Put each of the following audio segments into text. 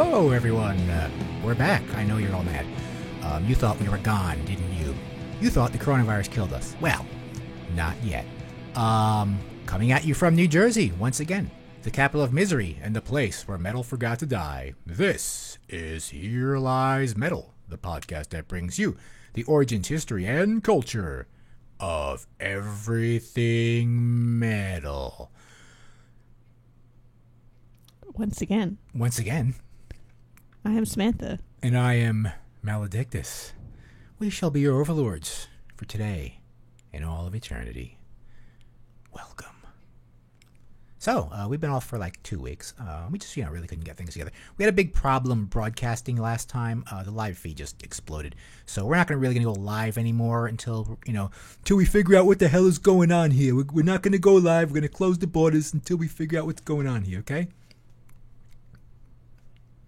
Hello, everyone. We're back. I know you're all mad. You thought we were gone, didn't you? You thought the coronavirus killed us. Well, not yet. Coming at you from New Jersey, once again. The capital of misery and the place where metal forgot to die. This is Here Lies Metal, the podcast that brings you the origins, history, and culture of everything metal. Once again, I am Samantha. And I am Maledictus. We shall be your overlords for today and all of eternity. Welcome. So, we've been off for like 2 weeks. We just, really couldn't get things together. We had a big problem broadcasting last time. The live feed just exploded. So we're not really going to go live anymore until we figure out what the hell is going on here. We're not going to go live. We're going to close the borders until we figure out what's going on here, okay?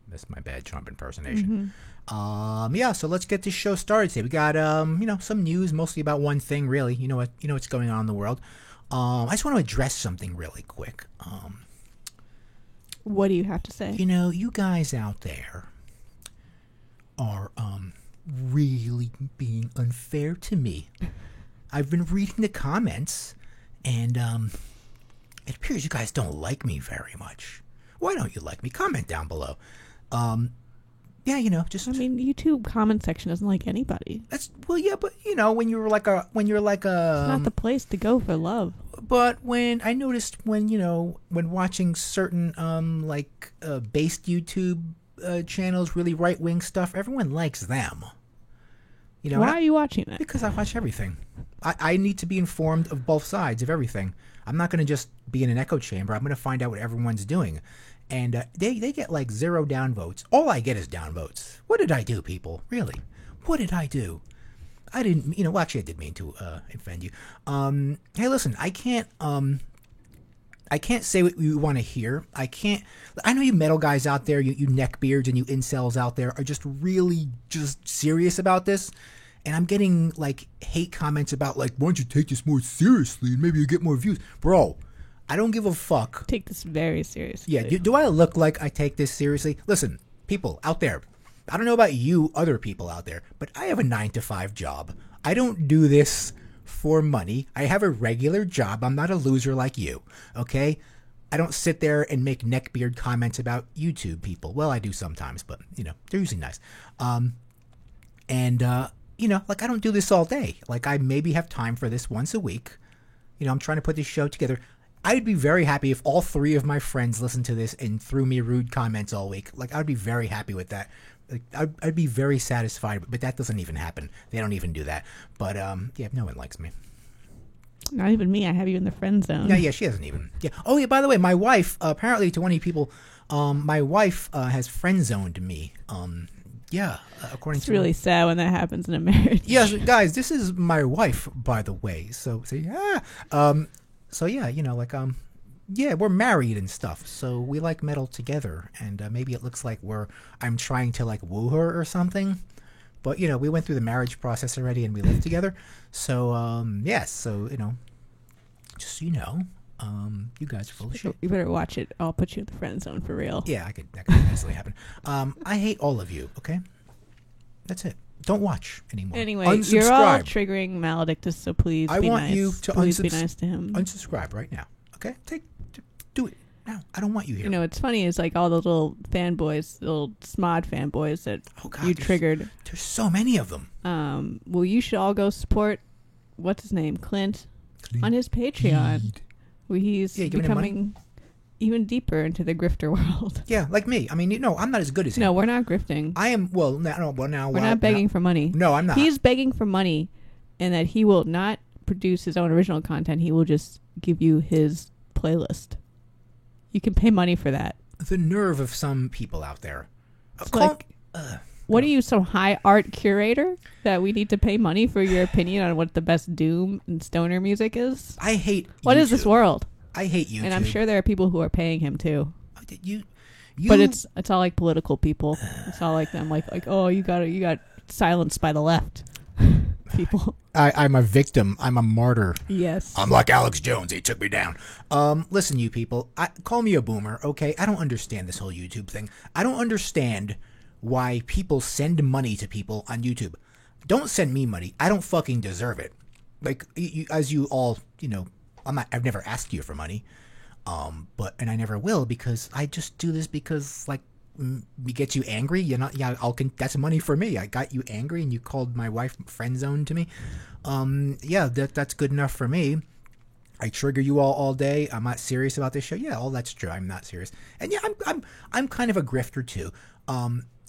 That's my bad Trump impersonation. Mm-hmm. So let's get this show started today. We got, some news, mostly about one thing, really. You know what's going on in the world. I just want to address something really quick. What do you have to say? You guys out there are really being unfair to me. I've been reading the comments, and it appears you guys don't like me very much. Why don't you like me? Comment down below. YouTube comment section doesn't like anybody. But when you're like a it's not the place to go for love. But when I noticed when watching certain based YouTube channels, really right-wing stuff, everyone likes them. Why are you watching that? Because I watch everything. I need to be informed of both sides of everything. I'm not going to just be in an echo chamber. I'm going to find out what everyone's doing. And they get like 0 downvotes. All I get is downvotes. What did I do, people? Really? What did I do? I didn't, actually I did mean to offend you. Hey, listen, I can't say what you want to hear. I know you metal guys out there, you neckbeards and you incels out there are just really just serious about this. And I'm getting like hate comments about like, why don't you take this more seriously and maybe you get more views? Bro, I don't give a fuck. Take this very seriously. Yeah, do I look like I take this seriously? Listen, people out there, I don't know about you other people out there, but I have a 9-to-5 job. I don't do this for money. I have a regular job. I'm not a loser like you, okay? I don't sit there and make neckbeard comments about YouTube people. Well, I do sometimes, but, they're usually nice. I don't do this all day. Like, I maybe have time for this once a week. I'm trying to put this show together. I'd be very happy if all 3 of my friends listened to this and threw me rude comments all week. Like, I'd be very happy with that. Like, I'd be very satisfied, but that doesn't even happen. They don't even do that. But, no one likes me. Not even me. I have you in the friend zone. Yeah, she doesn't even. Yeah. Oh, yeah, by the way, my wife, apparently to one of you people, my wife has friend zoned me. According it's really sad when that happens in a marriage. Yes, guys, this is my wife, by the way. So we're married and stuff. So we like metal together, and maybe it looks like I'm trying to like woo her or something. But we went through the marriage process already, and we live together. So just so you know, you guys are full of shit. You better watch it. I'll put you in the friend zone for real. Yeah, that could easily happen. I hate all of you. Okay, that's it. Don't watch anymore. Anyway, unsubscribe. You're all triggering Maledictus, so please be nice. I want you to please be nice to him. Unsubscribe right now. Okay, do it now. I don't want you here. It's funny is like all the little fanboys, little Smod fanboys that you triggered. There's so many of them. Well, you should all go support what's his name, Clint. On his Patreon, where he's becoming even deeper into the grifter world. Yeah, like me. I mean, I'm not as good as him. No, we're not grifting. I am. Well, now we're not begging for money. No, I'm not. He's begging for money, and that he will not produce his own original content. He will just give you his playlist. You can pay money for that. The nerve of some people out there. What are you, some high art curator that we need to pay money for your opinion on what the best doom and stoner music is? I hate What YouTube. is this world? I hate YouTube. And I'm sure there are people who are paying him too. You But it's all like political people. It's all like them like oh you got silenced by the left. people. I'm a victim. I'm a martyr. Yes. I'm like Alex Jones. He took me down. Listen, you people. Call me a boomer, okay? I don't understand this whole YouTube thing. I don't understand why people send money to people on YouTube. Don't send me money. I don't fucking deserve it. Like, as you all, I've never asked you for money. And I never will, because I just do this because, like, it gets you angry. That's money for me. I got you angry and you called my wife friend zone to me. That's good enough for me. I trigger you all day. I'm not serious about this show. Yeah, all that's true. I'm not serious. And yeah, I'm kind of a grifter too.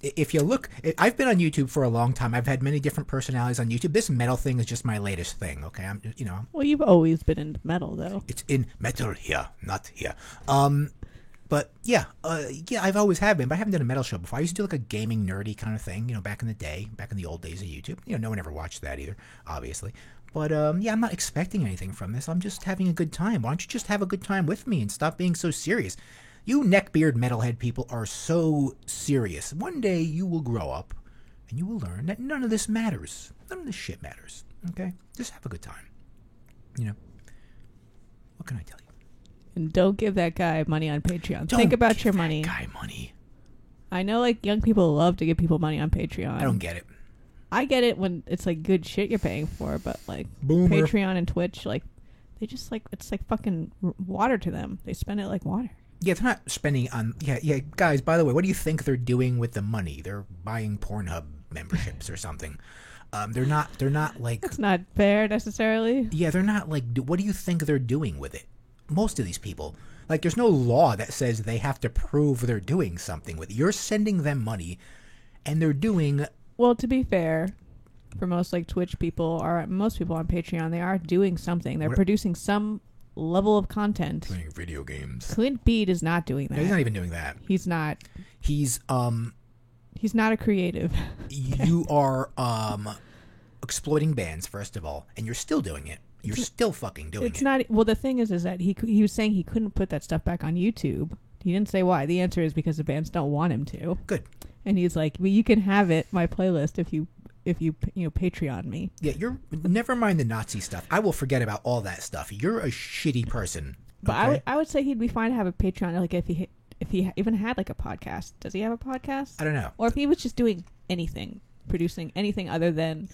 If you look, I've been on YouTube for a long time. I've had many different personalities on YouTube. This metal thing is just my latest thing. Okay, Well, you've always been into metal, though. It's in metal here, not here. But yeah, I've always have been. But I haven't done a metal show before. I used to do like a gaming nerdy kind of thing, back in the day, back in the old days of YouTube. No one ever watched that either, obviously. But I'm not expecting anything from this. I'm just having a good time. Why don't you just have a good time with me and stop being so serious? You neckbeard metalhead people are so serious. One day you will grow up and you will learn that none of this matters. None of this shit matters. Okay? Just have a good time. What can I tell you? And don't give that guy money on Patreon. Think about your money. Guy money. I know, like, young people love to give people money on Patreon. I don't get it. I get it when it's like good shit you're paying for, but like Boomer. Patreon and Twitch, like they just like it's like fucking water to them. They spend it like water. Yeah, they're not spending on... Yeah, guys, by the way, what do you think they're doing with the money? They're buying Pornhub memberships or something. They're not like... That's not fair, necessarily. Yeah, they're not like... What do you think they're doing with it? Most of these people. Like, there's no law that says they have to prove they're doing something with it. You're sending them money, and they're doing... Well, to be fair, for most, like, Twitch people, or most people on Patreon, they are doing something. They're producing some... level of content. Playing video games. Clint Beat is not doing that. No, he's not even doing that. He's not. He's not a creative. You are exploiting bands, first of all, and you're still doing it. You're still fucking doing it. It's not. Well, the thing is that he was saying he couldn't put that stuff back on YouTube. He didn't say why. The answer is because the bands don't want him to. Good. And he's like, well, you can have it, my playlist, if you Patreon me. Yeah, you're never mind the Nazi stuff. I will forget about all that stuff. You're a shitty person. But okay? I would say he'd be fine to have a Patreon, like if he even had like a podcast. Does he have a podcast? I don't know. Or if he was just doing anything, producing anything other than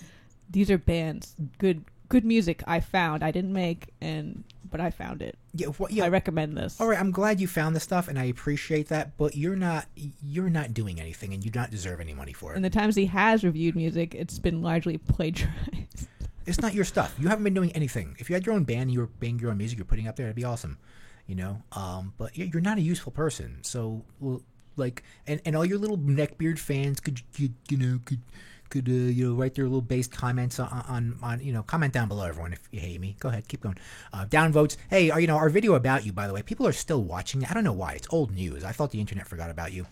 these are bands, good music I found. I didn't make, but I found it. Yeah, I recommend this. All right, I'm glad you found the stuff, and I appreciate that. But you're not doing anything, and you do not deserve any money for it. And the times he has reviewed music, it's been largely plagiarized. It's not your stuff. You haven't been doing anything. If you had your own band, you were making your own music, you're putting up there, that'd be awesome. But you're not a useful person. So, like, and all your little neckbeard fans could write their little based comments on comment down below, everyone, if you hate me. Go ahead, keep going. Downvotes. Hey, our video about you, by the way, people are still watching. I don't know why. It's old news. I thought the internet forgot about you.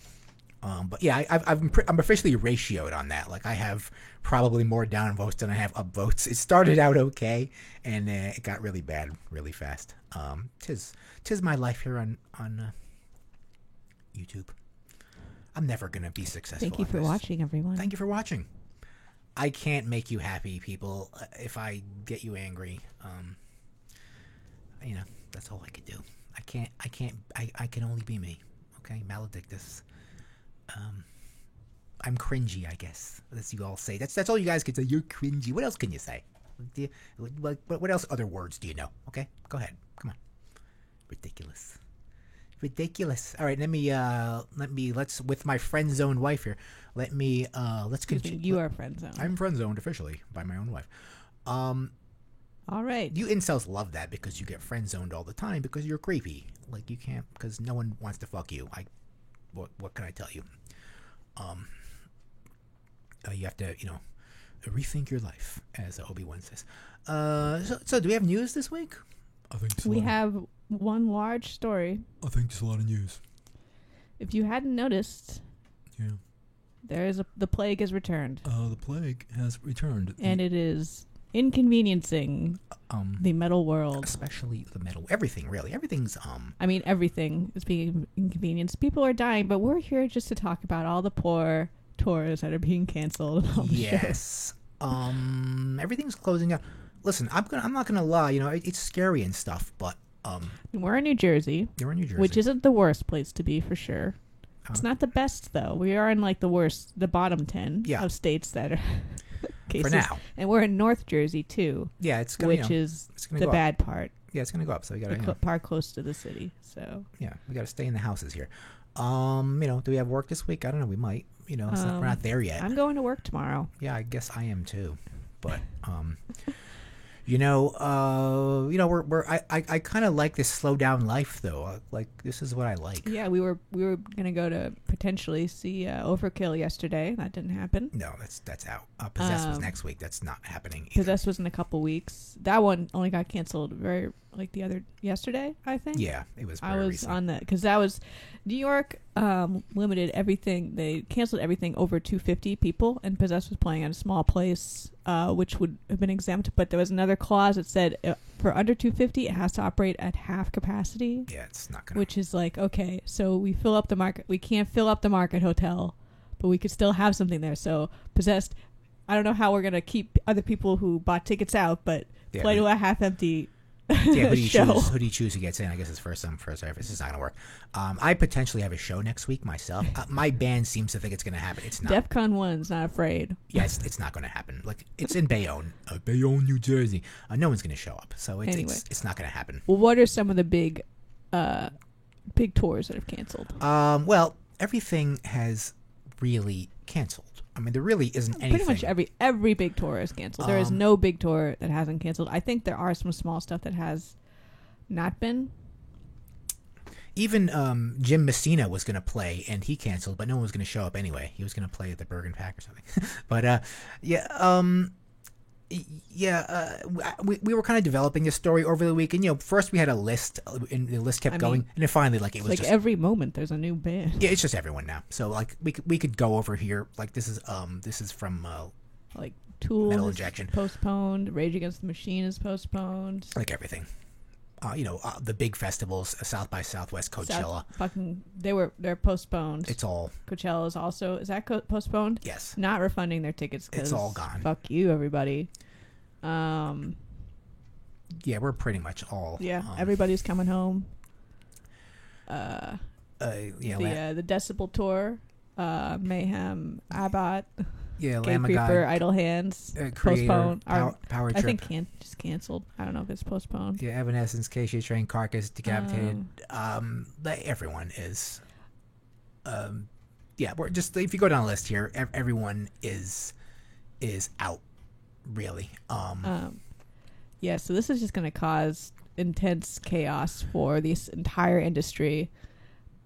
But yeah, I'm officially ratioed on that. Like, I have probably more downvotes than I have upvotes. It started out okay, and it got really bad really fast. Tis my life here on YouTube. I'm never gonna be successful. Thank you for watching, everyone. Thank you for watching. I can't make you happy, people. If I get you angry, that's all I could do. I can only be me. Okay, Maledictus. I'm cringy, I guess. As you all say. That's all you guys can say. You're cringy. What else can you say? What else? Other words do you know? Okay, go ahead. Come on. Ridiculous. All right, let's with my friend zone wife here. Let's continue. You are friend zoned. I'm friend zoned officially by my own wife. All right. You incels love that because you get friend zoned all the time because you're creepy. Like, you can't, because no one wants to fuck you. What can I tell you? You have to, rethink your life, as Obi-Wan says. So do we have news this week? I think we have one large story. I think just a lot of news. If you hadn't noticed, the plague has returned. The plague has returned, and it is inconveniencing the metal world, especially the metal. Everything, really. Everything's I mean, everything is being inconvenienced. People are dying, but we're here just to talk about all the poor tours that are being canceled. Yes. Everything's closing down. Listen, I'm not gonna lie. You know, it's scary and stuff, but we're in New Jersey. You're in New Jersey, which isn't the worst place to be for sure. It's not the best though. We are in like the bottom 10 of states that are cases. For now. And we're in North Jersey too. Yeah, it's gonna, which is the bad part. Yeah, it's gonna go up. So we got to part close to the city. So yeah, we got to stay in the houses here. Do we have work this week? I don't know. We might. You know, we're not there yet. I'm going to work tomorrow. Yeah, I guess I am too. But I kind of like this slow down life though. Like this is what I like. Yeah, we were gonna go to potentially see Overkill yesterday. That didn't happen. No, that's out. Possessed was next week. That's not happening either. Possessed was in a couple weeks. That one only got canceled yesterday, I think. Yeah, it was. I was recent. on that because that was New York limited everything. They canceled everything over 250 people, and Possessed was playing at a small place, which would have been exempt. But there was another clause that said for under 250, it has to operate at half capacity. Yeah, it's not gonna. Which is like, okay, so we fill up the market. We can't fill up the Market Hotel, but we could still have something there. So Possessed, I don't know how we're gonna keep other people who bought tickets out, but play to a half empty. Yeah, who do you choose who gets in? I guess it's first come, first serve. This is not going to work. I potentially have a show next week myself. My band seems to think it's going to happen. It's not. DEFCON 1's not afraid. Yeah, it's not going to happen. Like, it's in Bayonne, New Jersey. No one's going to show up, so it's not going to happen. Well, what are some of the big tours that have canceled? Well, everything has really canceled. I mean, there really isn't anything. Pretty much every big tour is canceled. There is no big tour that hasn't canceled. I think there are some small stuff that has not been. Even Jim Messina was going to play, and he canceled, but no one was going to show up anyway. He was going to play at the Bergen Pack or something. But, we were kind of developing this story over the week, and first we had a list, and the list kept going, and then finally, it was like just, every moment there's a new band. Yeah, it's just everyone now. So we could go over here. Like this is from like Tool Metal Injection postponed, Rage Against the Machine is postponed, like everything. The big festivals, South by Southwest, Coachella. They're postponed. It's all. Coachella is also, is that postponed? Yes. Not refunding their tickets. It's all gone. Fuck you, everybody. Yeah, we're pretty much all. Yeah, everybody's coming home. The Decibel Tour, Mayhem, Abbott. Yeah, Gate Creeper, Idle Hands, postponed. Power Trip. I think just canceled. I don't know if it's postponed. Yeah, Evanescence, KC Train, Carcass, Decapitated. Everyone is. We're just, if you go down the list here, everyone is out, really. Yeah, so this is just going to cause intense chaos for this entire industry.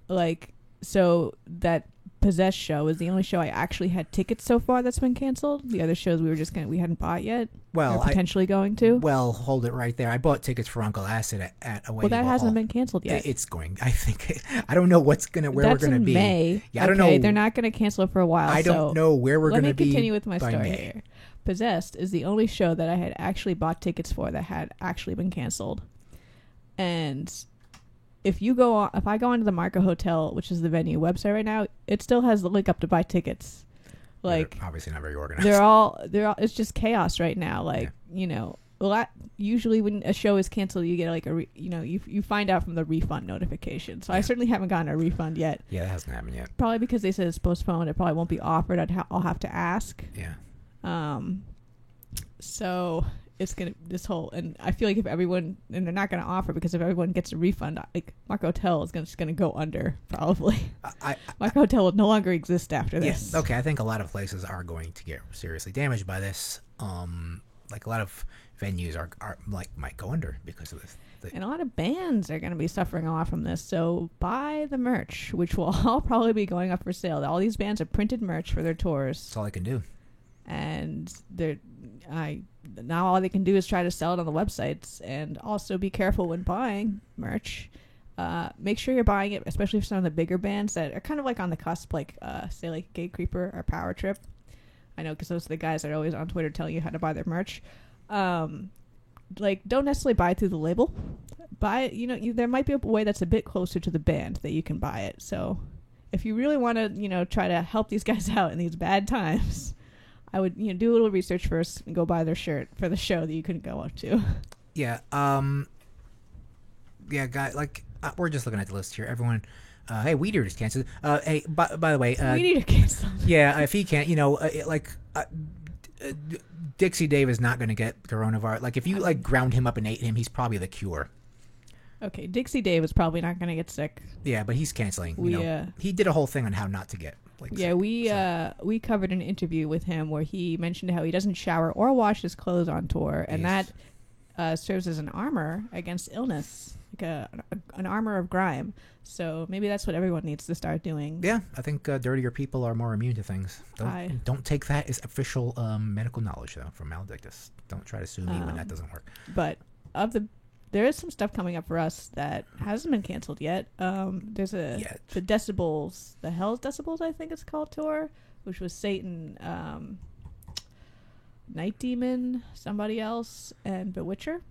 Like, so that Possessed show is the only show I actually had tickets so far that's been canceled. The other shows we hadn't bought yet. Well, potentially going to. Well, hold it right there. I bought tickets for Uncle Acid at Away. Well, that hasn't been canceled yet. It's going. I think. I don't know where we're going to be. May. Yeah, I don't know. They're not going to cancel it for a while. I don't know where we're going to be. Let me continue with my story May. here. Possessed is the only show that I had actually bought tickets for that had actually been canceled, and. If I go onto the Marco Hotel, which is the venue website right now, it still has the link up to buy tickets. Like, they're obviously not very organized. They're all. It's just chaos right now. Like, usually when a show is canceled, you get like you find out from the refund notification. So I certainly haven't gotten a refund yet. Yeah, that hasn't happened yet. Probably because they said it's postponed. It probably won't be offered. I'll have to ask. Yeah. So. It's and I feel like if everyone, and they're not going to offer because if everyone gets a refund, like Marco Hotel is just going to go under probably. Marco Hotel will no longer exist after this. Yeah, okay, I think a lot of places are going to get seriously damaged by this. Like a lot of venues are might go under because of this. And a lot of bands are going to be suffering a lot from this. So buy the merch, which will all probably be going up for sale. All these bands have printed merch for their tours. That's all I can do. And now all they can do is try to sell it on the websites, and also be careful when buying merch. Make sure you're buying it, especially for some of the bigger bands that are kind of like on the cusp, like say like Gate Creeper or Power Trip. I know because those are the guys that are always on Twitter telling you how to buy their merch. Like, don't necessarily buy it through the label. Buy it, there might be a way that's a bit closer to the band that you can buy it. So if you really want to, try to help these guys out in these bad times, I would do a little research first and go buy their shirt for the show that you couldn't go up to. Yeah. Yeah, guy. Like we're just looking at the list here. Everyone. Hey, Weed Eater is canceled. Hey, by the way. We need to cancel. Yeah, if he can't, Dixie Dave is not going to get coronavirus. Like, if you ground him up and ate him, he's probably the cure. Okay, Dixie Dave is probably not going to get sick. Yeah, but he's canceling. We, he did a whole thing on how not to get. Yeah, we covered an interview with him where he mentioned how he doesn't shower or wash his clothes on tour, and that serves as an armor against illness, like an armor of grime. So maybe that's what everyone needs to start doing. Yeah, I think dirtier people are more immune to things. Don't take that as official medical knowledge, though, from Maledictus. Don't try to sue me when that doesn't work. But there is some stuff coming up for us that hasn't been canceled yet. There's the Decibels, the Hell's Decibels, I think it's called, tour, which was Satan, Night Demon, somebody else, and Bewitcher.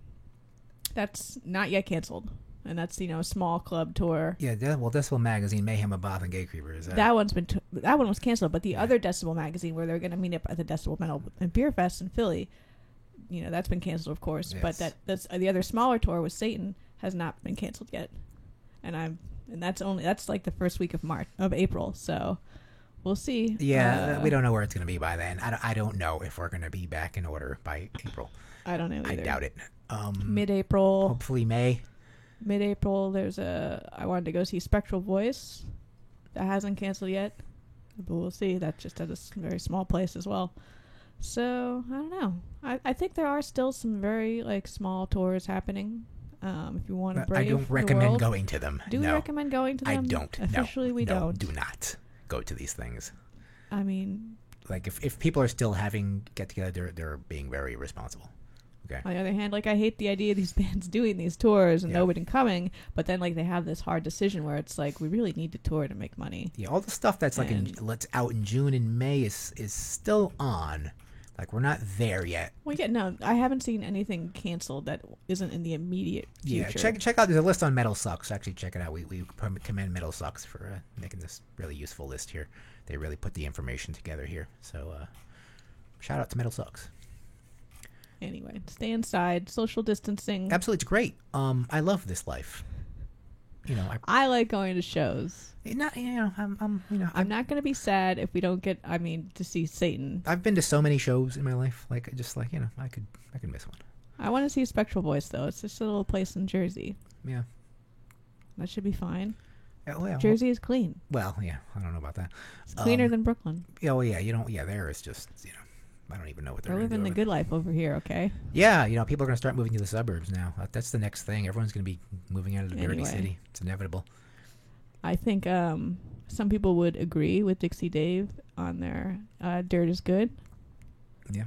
That's not yet canceled. And that's, a small club tour. Yeah, Decibel Magazine, Mayhem of Bob and Gay Creepers. That one was canceled, but the other Decibel Magazine, where they're going to meet up at the Decibel Metal and Beer Fest in Philly, that's been canceled, of course. Yes. But that's the other smaller tour with Satan has not been canceled yet, and that's like the first week of April. So we'll see. Yeah, we don't know where it's going to be by then. I don't know if we're going to be back in order by April. I don't know either. I doubt it. Mid-April. Hopefully May. Mid-April, I wanted to go see Spectral Voice. That hasn't canceled yet, but we'll see. That's just at a very small place as well. So, I don't know. I think there are still some very, small tours happening. If you want to brave I don't recommend going to them. Do we recommend going to them? I don't. Officially, we don't. Do not go to these things. I mean... if people are still having get-together, they're being very irresponsible. Okay. On the other hand, I hate the idea of these bands doing these tours and nobody coming, but then, they have this hard decision where it's we really need to tour to make money. Yeah, all the stuff that's, out in June and May is still on. We're not there yet. Well, yeah, no, I haven't seen anything canceled that isn't in the immediate future. Yeah, check out, there's a list on Metal Sucks. Actually, check it out. We commend Metal Sucks for making this really useful list here. They really put the information together here. So, shout out to Metal Sucks. Anyway, stay inside, social distancing. Absolutely, it's great. I love this life. I like going to shows. I'm not going to be sad if we don't get. To see Satan. I've been to so many shows in my life. I could miss one. I want to see Spectral Voice though. It's just a little place in Jersey. Yeah, that should be fine. Yeah, Jersey is clean. Well, yeah, I don't know about that. It's cleaner than Brooklyn. Yeah, well, yeah, there is just I don't even know what they're living. We're living the good life over here, okay? Yeah, people are going to start moving to the suburbs now. That's the next thing. Everyone's going to be moving out of the dirty city. It's inevitable. I think some people would agree with Dixie Dave on their dirt is good. Yeah.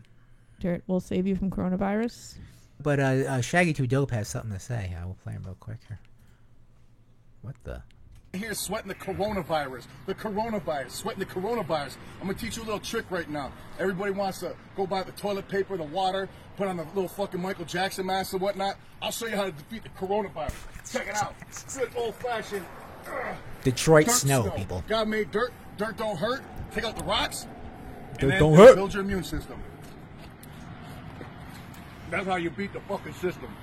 Dirt will save you from coronavirus. But Shaggy 2 Dope has something to say. I will play him real quick here. What the... Here sweating the coronavirus, sweating the coronavirus. I'm gonna teach you a little trick right now. Everybody wants to go buy the toilet paper, the water, put on the little fucking Michael Jackson mask and whatnot. I'll show you how to defeat the coronavirus. Check it out. Good old-fashioned Detroit snow, people. God made dirt. Dirt don't hurt. Take out the rocks. Dirt don't hurt. Build your immune system. That's how you beat the fucking system.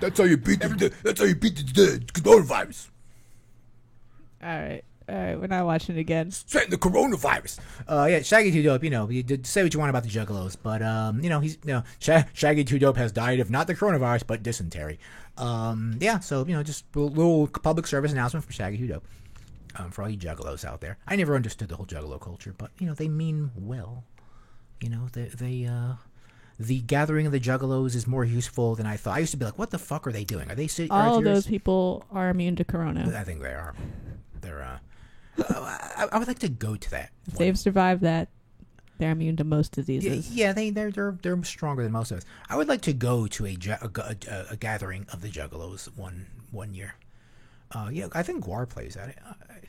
That's how you beat the coronavirus. All right, we're not watching it again. Straighten the coronavirus. Yeah, Shaggy 2 Dope, you did say what you want about the Juggalos, but, Shaggy 2 Dope has died of not the coronavirus, but dysentery. Yeah, so, just a little public service announcement from Shaggy 2 Dope. For all you Juggalos out there. I never understood the whole Juggalo culture, but, they mean well. The gathering of the Juggalos is more useful than I thought. I used to be like, what the fuck are they doing? Are they all of those people are immune to corona. I think they are. They're, I would like to go to that. If they've survived that, they're immune to most diseases. Yeah, they're stronger than most of us. I would like to go to a gathering of the Juggalos one year. Yeah, I think Guar plays at it.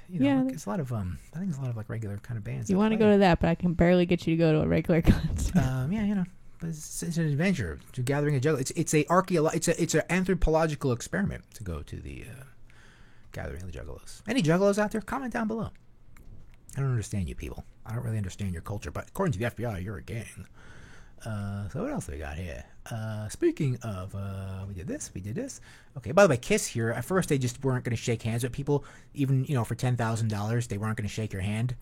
It's a lot of I think it's a lot of regular kind of bands. You want to go to that, but I can barely get you to go to a regular concert. Yeah, but it's an adventure to gathering a Juggalo. It's an anthropological experiment to go to the gathering of the Juggalos. Any Juggalos out there? Comment down below. I don't understand you people. I don't really understand your culture, but according to the FBI, you're a gang. So what else do we got here? Speaking of, we did this. Okay, by the way, Kiss here, at first they just weren't going to shake hands with people. Even, for $10,000, they weren't going to shake your hand.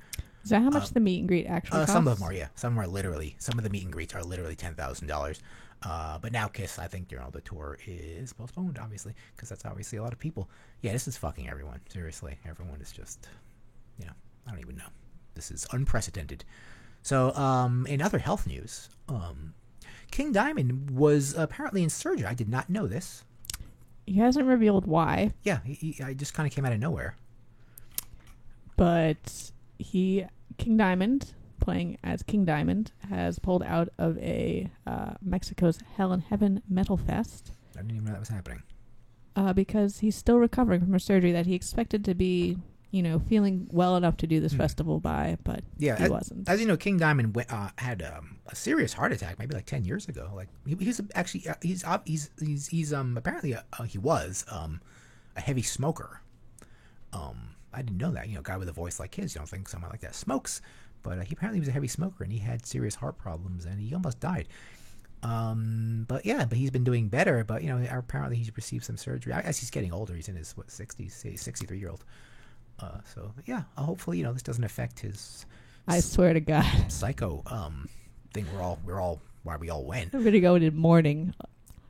Is that how much the meet and greet actually costs? Some of them are, yeah. Some are literally, some of the meet and greets are literally $10,000. But now Kiss, I think, the tour is postponed, obviously, because that's obviously a lot of people. Yeah, this is fucking everyone. Seriously, everyone is just, I don't even know. This is unprecedented. So, in other health news, King Diamond was apparently in surgery. I did not know this. He hasn't revealed why. Yeah, I just kind of came out of nowhere. But King Diamond, playing as King Diamond, has pulled out of a Mexico's Hell in Heaven Metal Fest. I didn't even know that was happening. Because he's still recovering from a surgery that he expected to be, feeling well enough to do this festival by, but he wasn't. As you know, King Diamond had a serious heart attack maybe like 10 years ago. Like he's actually he's apparently he was a heavy smoker. I didn't know that. A guy with a voice like his, you don't think someone like that smokes, but he apparently was a heavy smoker and he had serious heart problems and he almost died. But he's been doing better. But apparently he's received some surgery as he's getting older. He's in his 60s, 63-year-old. So hopefully this doesn't affect his. I swear to God, psycho thing. Why we all went. I'm gonna go in mourning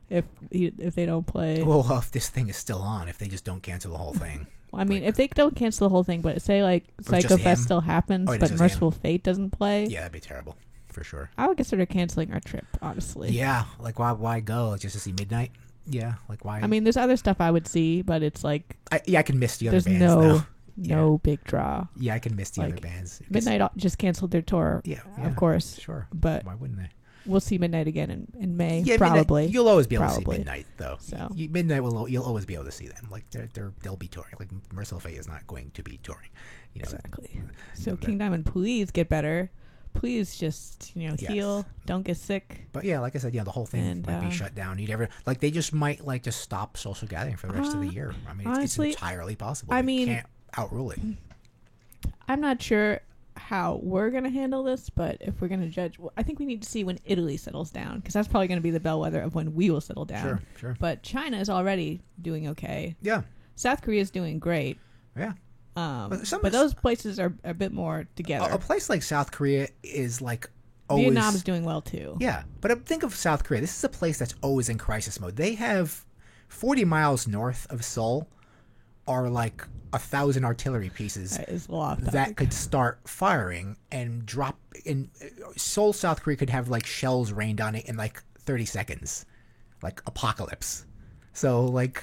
if they don't play. Well, if this thing is still on, if they just don't cancel the whole thing. I mean, if they don't cancel the whole thing, but say like Psycho Fest still happens, but Merciful Fate doesn't play. Yeah, that'd be terrible for sure. I would consider canceling our trip, honestly. Yeah, like why go just to see Midnight? Yeah, like why? I mean, there's other stuff I would see, but it's like I can miss the other bands. There's no big draw. Yeah, I can miss the other bands. Midnight just canceled their tour. Yeah, of course. Sure. But why wouldn't they? We'll see Midnight again in May, yeah, probably. Midnight, you'll always be able to see Midnight, though. So Midnight you'll always be able to see them. Like they'll be touring. Like Merciful Fate is not going to be touring. Exactly. So King Diamond, please get better. Please just heal. Don't get sick. But yeah, like I said, the whole thing might be shut down. They just might just stop social gathering for the rest of the year. I mean, honestly, it's entirely possible. I mean, you can't outrule it. I'm not sure how we're going to handle this, but if we're going to judge, I think we need to see when Italy settles down, because that's probably going to be the bellwether of when we will settle down. Sure. But China is already doing okay. Yeah. South Korea is doing great. Yeah. But those places are a bit more together. A place like South Korea is like always... Vietnam's doing well too. Yeah, but think of South Korea. This is a place that's always in crisis mode. They have 40 miles north of Seoul are like 1,000 artillery pieces that could start firing and drop. In Seoul, South Korea could have like shells rained on it in like 30 seconds, like apocalypse. So like,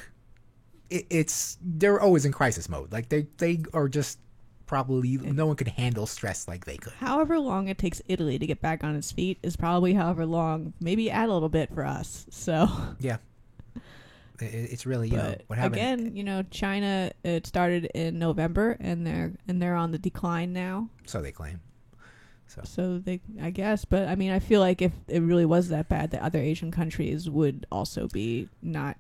they're always in crisis mode. Like they are just probably no one could handle stress like they could. However long it takes Italy to get back on its feet is probably however long, maybe add a little bit for us. So yeah. It's really what happened again. China. It started in November, and they're on the decline now. So they claim. So they, I guess, but I mean, I feel like if it really was that bad, the other Asian countries would also be not,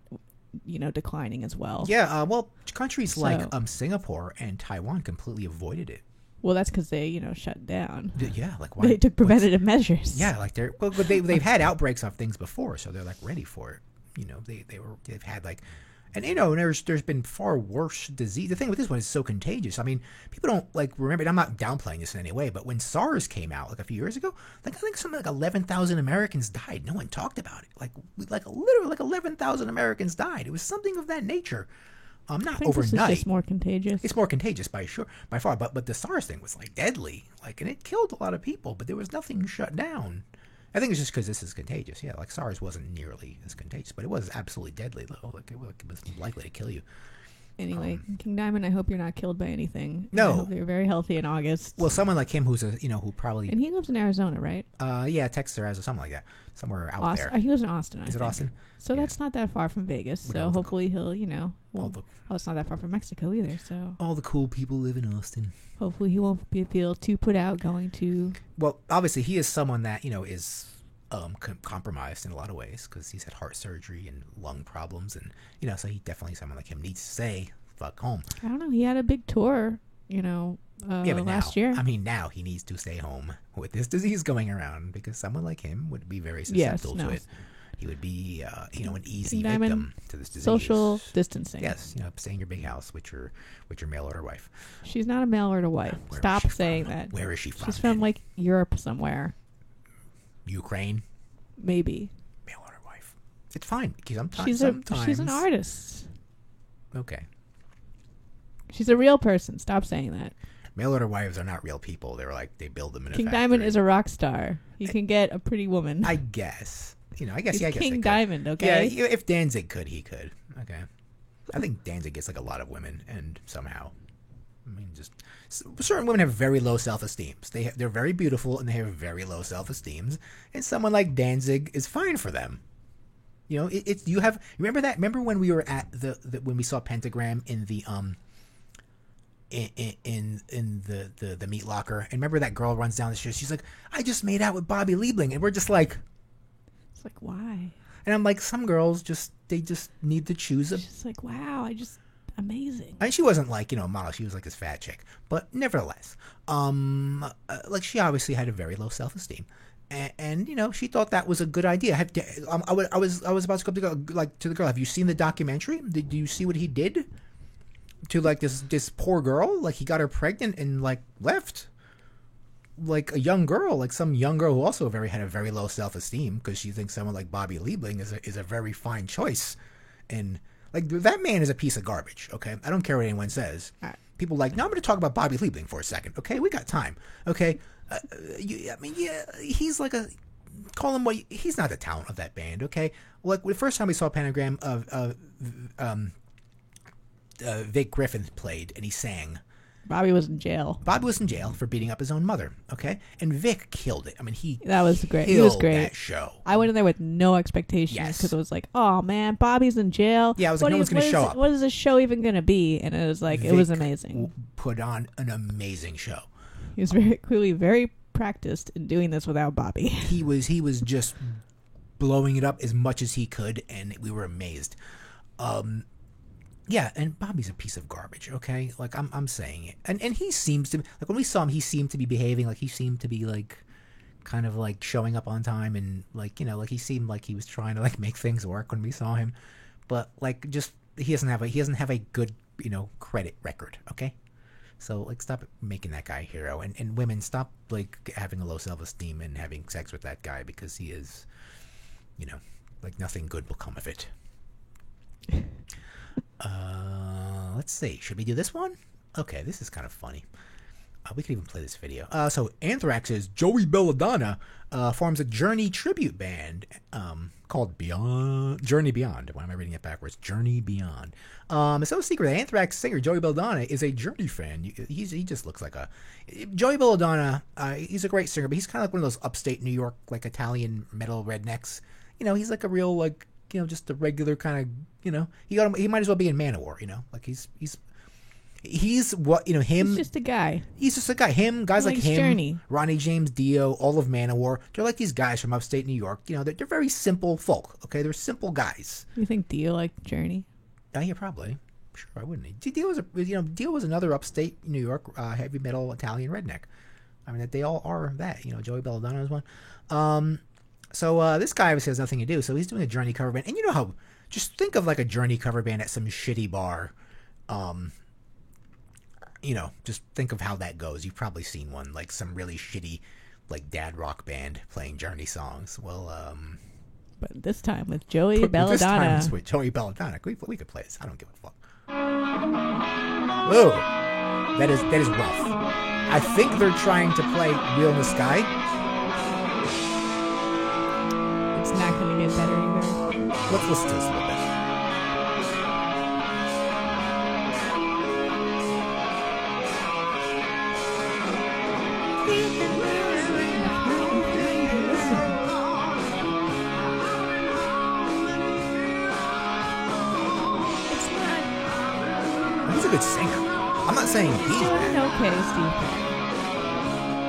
declining as well. Yeah. Well, countries like Singapore and Taiwan completely avoided it. Well, that's because they, shut down. Yeah, like why? They took preventative measures. Yeah, like they've had outbreaks of things before, so they're like ready for it. They've had like, and there's been far worse disease. The thing with this one is so contagious. I mean, people don't like remember. And I'm not downplaying this in any way, but when SARS came out like a few years ago, like I think something like 11,000 Americans died. No one talked about it. Like literally like 11,000 Americans died. It was something of that nature. Not overnight. This is just more contagious. It's more contagious by far. But the SARS thing was like deadly. Like, and it killed a lot of people. But there was nothing shut down. I think it's just because this is contagious. Yeah, like SARS wasn't nearly as contagious, but it was absolutely deadly, though. Like, it was likely to kill you. Anyway, King Diamond, I hope you're not killed by anything. No. I hope you're very healthy in August. Well, someone like him who's who probably... And he lives in Arizona, right? Yeah, Texas or Arizona, something like that. Somewhere out there. He lives in Austin, Is it Austin? So that's not that far from Vegas. So hopefully he'll, it's not that far from Mexico either, so... All the cool people live in Austin. Hopefully he won't feel too put out going to... Well, obviously he is someone that, is... compromised in a lot of ways because he's had heart surgery and lung problems, and so he definitely, someone like him needs to say fuck home. I don't know, he had a big tour Yeah, but last now, year. I mean, now he needs to stay home with this disease going around because someone like him would be very susceptible to it. He would be, an easy King Diamond, victim to this disease. Social distancing. Yes, stay in your big house with your mail order wife. She's not a mail order wife. Where is Stop she saying from? that. Where is she from? She's from like Europe somewhere. Ukraine. Maybe. Mail order wife. It's fine because She's an artist. Okay. She's a real person. Stop saying that. Mail order wives are not real people. They're like they build them in a King factory. Diamond is a rock star. He can get a pretty woman. I guess. I guess. He's Yeah, I guess King they could. Diamond. Okay. Yeah, if Danzig could, he could. Okay. I think Danzig gets like a lot of women, and somehow, just certain women have very low self-esteem. They're very beautiful and they have very low self-esteem, and someone like Danzig is fine for them. You remember that? Remember when we were at when we saw Pentagram in the in the meat locker, and remember that girl runs down the stairs. She's like, "I just made out with Bobby Liebling," and we're just like, it's like, why? And I'm like, some girls just need to choose She's like, wow, amazing. And she wasn't like, a model. She was like this fat chick. But nevertheless, she obviously had a very low self-esteem. And she thought that was a good idea. I was about to go to the girl. Have you seen the documentary? Did you see what he did to like this poor girl? Like he got her pregnant and like left. Like a young girl, like some young girl who also had a very low self-esteem because she thinks someone like Bobby Liebling is a very fine choice, and like that man is a piece of garbage. Okay, I don't care what anyone says. Right. People like, now I'm going to talk about Bobby Liebling for a second. Okay, we got time. Okay, he's like call him what he's not the talent of that band. Okay, like the first time we saw Pentagram of Vic Griffin played and he sang. Bobby was in jail. Bobby was in jail for beating up his own mother. Okay, and Vic killed it. I mean, that was great. He was great. That show. I went in there with no expectations because it was like, oh man, Bobby's in jail. Yeah, I was like, no one's going to show up. What is this show even going to be? And it was like, Vic it was amazing. Put on an amazing show. He was very clearly very practiced in doing this without Bobby. He was just blowing it up as much as he could, and we were amazed. Yeah, and Bobby's a piece of garbage, okay? Like, I'm saying it. And he seems to, like, when we saw him, he seemed to be behaving, like, he seemed to be, like, kind of, like, showing up on time, and, like, like, he seemed like he was trying to, like, make things work when we saw him. But, like, just, he doesn't have a good, credit record, okay? So, like, stop making that guy a hero. And women, stop, like, having a low self-esteem and having sex with that guy because he is, like, nothing good will come of it. Let's see. Should we do this one? Okay, this is kind of funny. We could even play this video. So Anthrax's Joey Belladonna forms a Journey tribute band called Journey Beyond. Why am I reading it backwards? Journey Beyond. It's no secret that Anthrax singer Joey Belladonna is a Journey fan. He just looks like Joey Belladonna. He's a great singer, but he's kind of like one of those upstate New York, like Italian metal rednecks. He's like a real like. Just a regular kind of, he might as well be in Manowar, like he's what, him. He's just a guy. He's just a guy. Guys like him, Journey. Ronnie James Dio, all of Manowar. They're like these guys from upstate New York. They're very simple folk. Okay, they're simple guys. You think Dio liked Journey? Yeah, probably. Sure, I wouldn't. Dio was another upstate New York heavy metal Italian redneck. I mean, they all are that. Joey Belladonna is one. So this guy obviously has nothing to do, so he's doing a Journey cover band. And how, just think of like a Journey cover band at some shitty bar. Just think of how that goes. You've probably seen one, like some really shitty, like dad rock band playing Journey songs. Well, but this time with Joey Belladonna. This time it's with Joey Belladonna. We could play this. I don't give a fuck. Whoa, that is rough. I think they're trying to play Wheel in the Sky. It's not going to get better either. Let's listen to this a little bit. He's a good singer. I'm not saying he's bad. Okay, Steve Perry.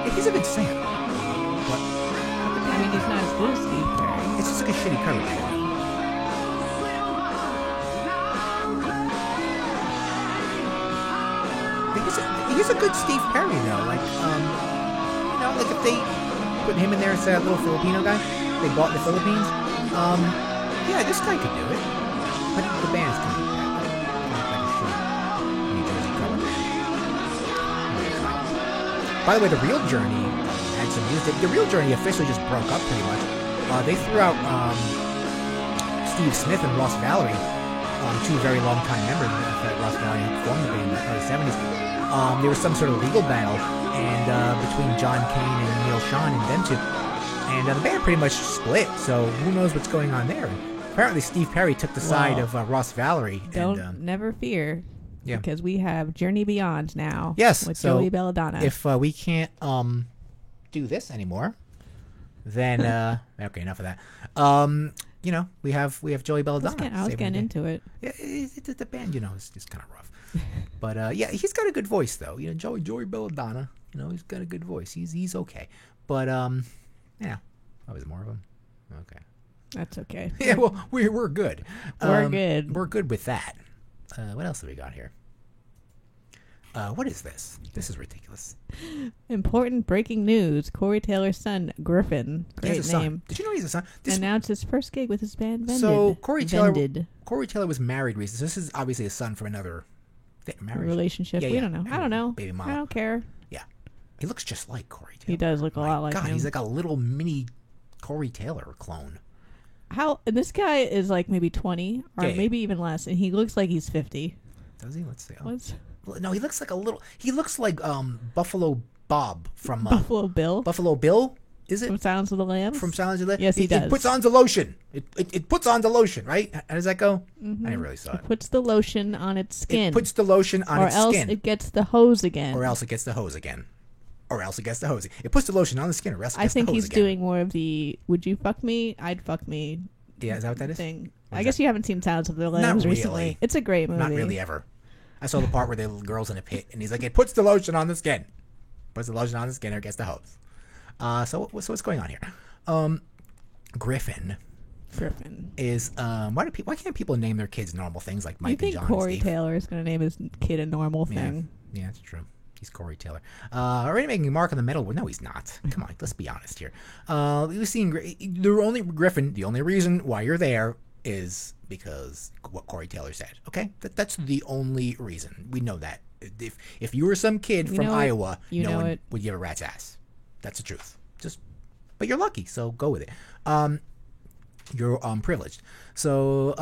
Yeah, he's a good singer. But I mean, he's not as good as Steve Perry. it's just like a shitty cover band. he's a good Steve Perry though. Like, you know, like if they put him in there as that little Filipino guy they bought in the Philippines, yeah, this guy could do it. But the band's kind of bad, like a shit New Jersey cover band. By the way, the Real Journey had some music. The Real Journey officially just broke up pretty much. They threw out Steve Smith and Ross Valerie, two very long-time members that Ross Valerie formed the band in the early 70s. There was some sort of legal battle and between John Cain and Neil Schon and them two. And the band pretty much split, so who knows what's going on there. Apparently Steve Perry took the side of Ross Valerie. Never fear. Yeah. Because we have Journey Beyond now. Yes, With so Joey Belladonna. If we can't do this anymore, then okay, enough of that. You know, we have Joey Belladonna. I was getting into it. Yeah, the band, you know, is kind of rough. But yeah, he's got a good voice though. You know, Joey Belladonna. You know, he's got a good voice. He's okay. But yeah, that was more of him. Okay. That's okay. Yeah, well, we're good. We're good. We're good with that. What else have we got here? What is this? This is ridiculous. Important breaking news. Corey Taylor's son, Griffin, He has great a son. name, Did you know he's a son? announced his first gig with his band, Vended. So Corey Vended. Taylor was married recently. So this is obviously a son from another marriage. Relationship. Yeah, We yeah. don't know. I don't know. Baby mama. I don't care. Yeah. He looks just like Corey Taylor. He does look a My lot like God, him. he's like a little mini Corey Taylor clone. And this guy is like maybe 20 or Yeah. maybe even less, and he looks like he's 50. Does he? Let's see. What's No, he looks like a little. He looks like Buffalo Bob from Buffalo Bill Buffalo Bill. Is it from Silence of the Lambs? from Silence of the Yes, he does. It puts on the lotion. It puts on the lotion, right? How does that go? I never really saw it. Puts the lotion on its skin. It puts the lotion on or its else skin. it gets the hose again. Or else it gets the hose again. Or else it gets the hose. It puts the lotion on the skin, or else it I gets think the hose he's again. doing more of the "Would you fuck me? I'd fuck me" Yeah, is that what that is? thing. What I is guess that? you haven't seen Silence of the Lambs really. recently. It's a great movie. Not really ever. I saw the part where the little girl's in a pit, and he's like, it puts the lotion on the skin. Puts the lotion on the skin, or it gets the hose. So what's going on here? Griffin is why can't people name their kids normal things like Mike You think and John Corey and Steve? Taylor is going to name his kid a normal thing? Yeah, that's true. He's Corey Taylor. Already making a mark on the metal. No, he's not. Come on, let's be honest here. We've seen Griffin. The only reason why you're there is because what Corey Taylor said. Okay, that's the only reason. We know that. If you were some kid from Iowa, no one would give a rat's ass. That's the truth. But you're lucky, so go with it. You're privileged. So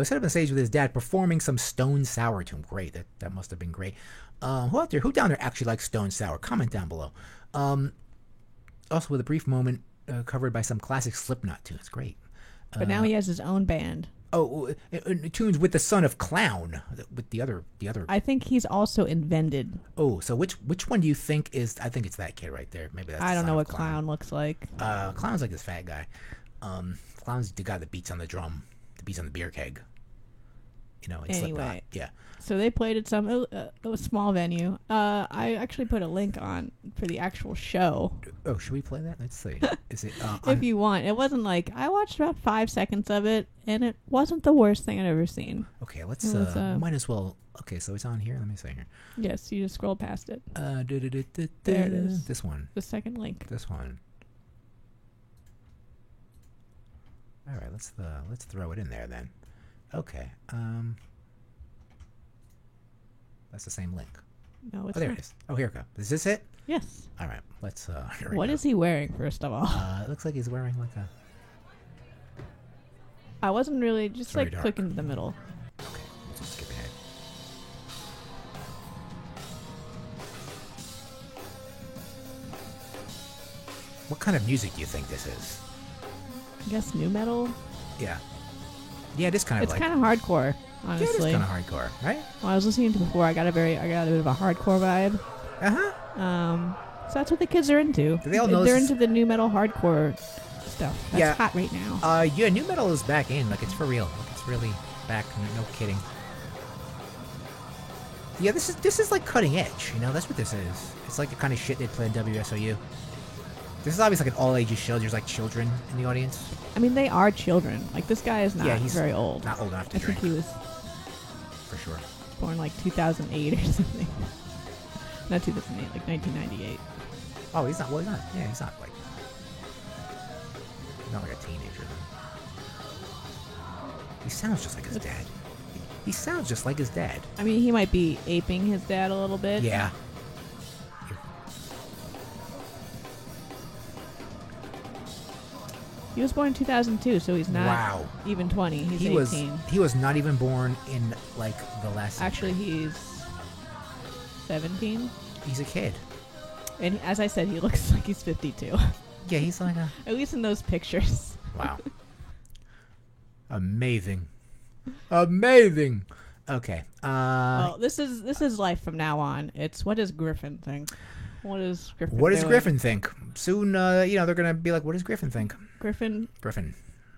set up on stage with his dad performing some Stone Sour to him. Great, that must have been great. Who down there actually likes Stone Sour? Comment down below. Also with a brief moment covered by some classic Slipknot tunes. Great. But now he has his own band. Tunes with the son of Clown, with the other. I think he's also in Vended. Oh, so which one do you think is? I think it's that kid right there. Maybe that's. I don't the son know of what Clown looks like. Clown's like this fat guy. Clown's the guy that beats on the drum, that beats on the beer keg. You know, it's Anyway. yeah. So they played at a small venue. I actually put a link on for the actual show. Oh, should we play that? Let's see. Is it? If you want. It wasn't like, I watched about 5 seconds of it, and it wasn't the worst thing I'd ever seen. Okay, let's. It was, might as well. Okay, so it's on here. Let me see here. Yes, you just scroll past it. There There it is. This one. The second link. This one. All right, let's throw it in there then. Okay. That's the same link. No, it's Oh, there not. it is. Oh, here we go. Is this it? Yes. All right, let's. Here we What go. is he wearing, first of all? It looks like he's wearing like a. I wasn't really just very like dark. clicking to the middle. Okay, let's just skip ahead. What kind of music do you think this is? I guess new metal. Yeah. Yeah, it is kind of It's like. kind of hardcore, Yeah, it is honestly. kind of hardcore, right? When I was listening to before, I got a bit of a hardcore vibe. Uh huh. So that's what the kids are into. Do they all know They're this is- into the new metal hardcore stuff. That's Yeah. hot right now. Yeah, new metal is back in. Like, it's for real. Like, it's really back. No kidding. Yeah, this is like cutting edge. You know, that's what this is. It's like the kind of shit they play in WSOU. This is obviously like an all ages show. There's like children in the audience. I mean, they are children. Like, this guy is not Yeah, he's very old. Not old enough to I drink, think he was for sure. born like 2008 or something. Not 2008, like 1998. Oh, he's not. Well, he's not. Yeah, he's not like a teenager. Then. He sounds just like his dad. He sounds just like his dad. I mean, he might be aping his dad a little bit. Yeah. He was born in 2002, so he's not even 20. He's 18. He was not even born in like the last. Actually, he's 17. He's a kid. And as I said, he looks like he's 52. Yeah, he's like a. At least in those pictures. Wow. Amazing. Amazing. Okay. Well, this is life from now on. It's what does Griffin think? What does Griffin? What does Griffin think? Soon, they're gonna be like, "What does Griffin think?" Griffin.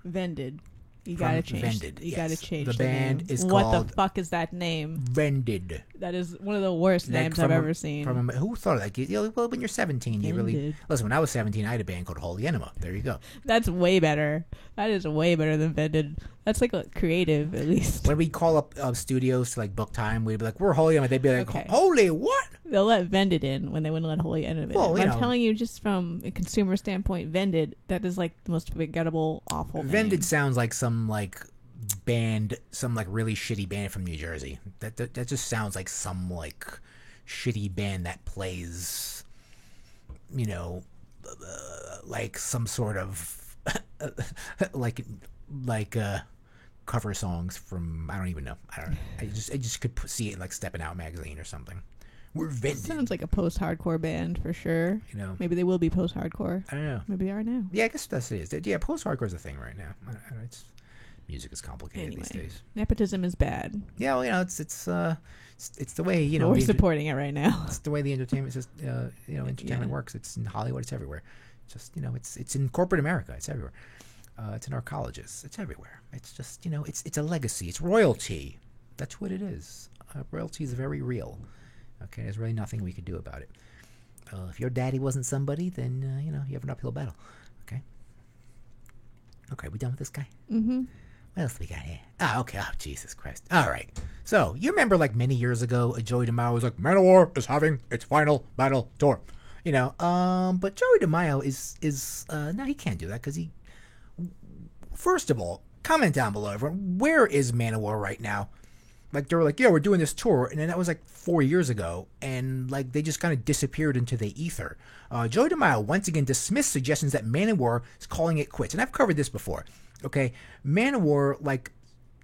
Vended. You gotta change. Vended. You Yes. gotta change The band name. is What called the fuck is that name? Vended. That is one of the worst Like names I've ever seen. Who thought of that? Well, when you're 17, you really Vended. listen. When I was 17, I had a band called Holy Enema. There you go. That's way better. That is way better than Vended. That's like a creative, at least. When we call up studios to like book time, we'd be like, "We're Holy Enema." They'd be like, Okay. "Holy what?" They'll let Vended in when they wouldn't let Holy Enemy in. Well, But you I'm know. telling you, just from a consumer standpoint, Vended, that is like the most forgettable, awful name. Vended sounds like some like band, some like really shitty band from New Jersey. That just sounds like some like shitty band that plays, like some sort of like cover songs from I don't even know. I don't know. I just could see it like Stepping Out magazine or something. We're Vended. Sounds like a post-hardcore band for sure. Maybe they will be post-hardcore. I don't know. Maybe they are now. Yeah, I guess that's it is. Yeah, post-hardcore is a thing right now. Music is complicated Anyway, these days. nepotism is bad. Yeah, well, it's the way But we're supporting it right now. It's the way the entertainment entertainment works. It's in Hollywood. It's everywhere. Just it's in corporate America. It's everywhere. It's in our colleges. It's everywhere. It's just it's a legacy. It's royalty. That's what it is. Royalty is very real. Okay, there's really nothing we could do about it. If your daddy wasn't somebody, then you have an uphill battle. Okay. Okay, we done with this guy? Mm-hmm. What else we got here? Okay. Oh, Jesus Christ. All right. So, you remember like many years ago, Joey DeMaio was like, Manowar is having its final battle tour. But Joey DeMaio is no, he can't do that because first of all, comment down below, everyone. Where is Manowar right now? Like, they were like, yeah, we're doing this tour. And then that was like 4 years ago. And like, they just kind of disappeared into the ether. Joey DeMaio once again dismissed suggestions that Manowar is calling it quits. And I've covered this before. Okay. Manowar, like,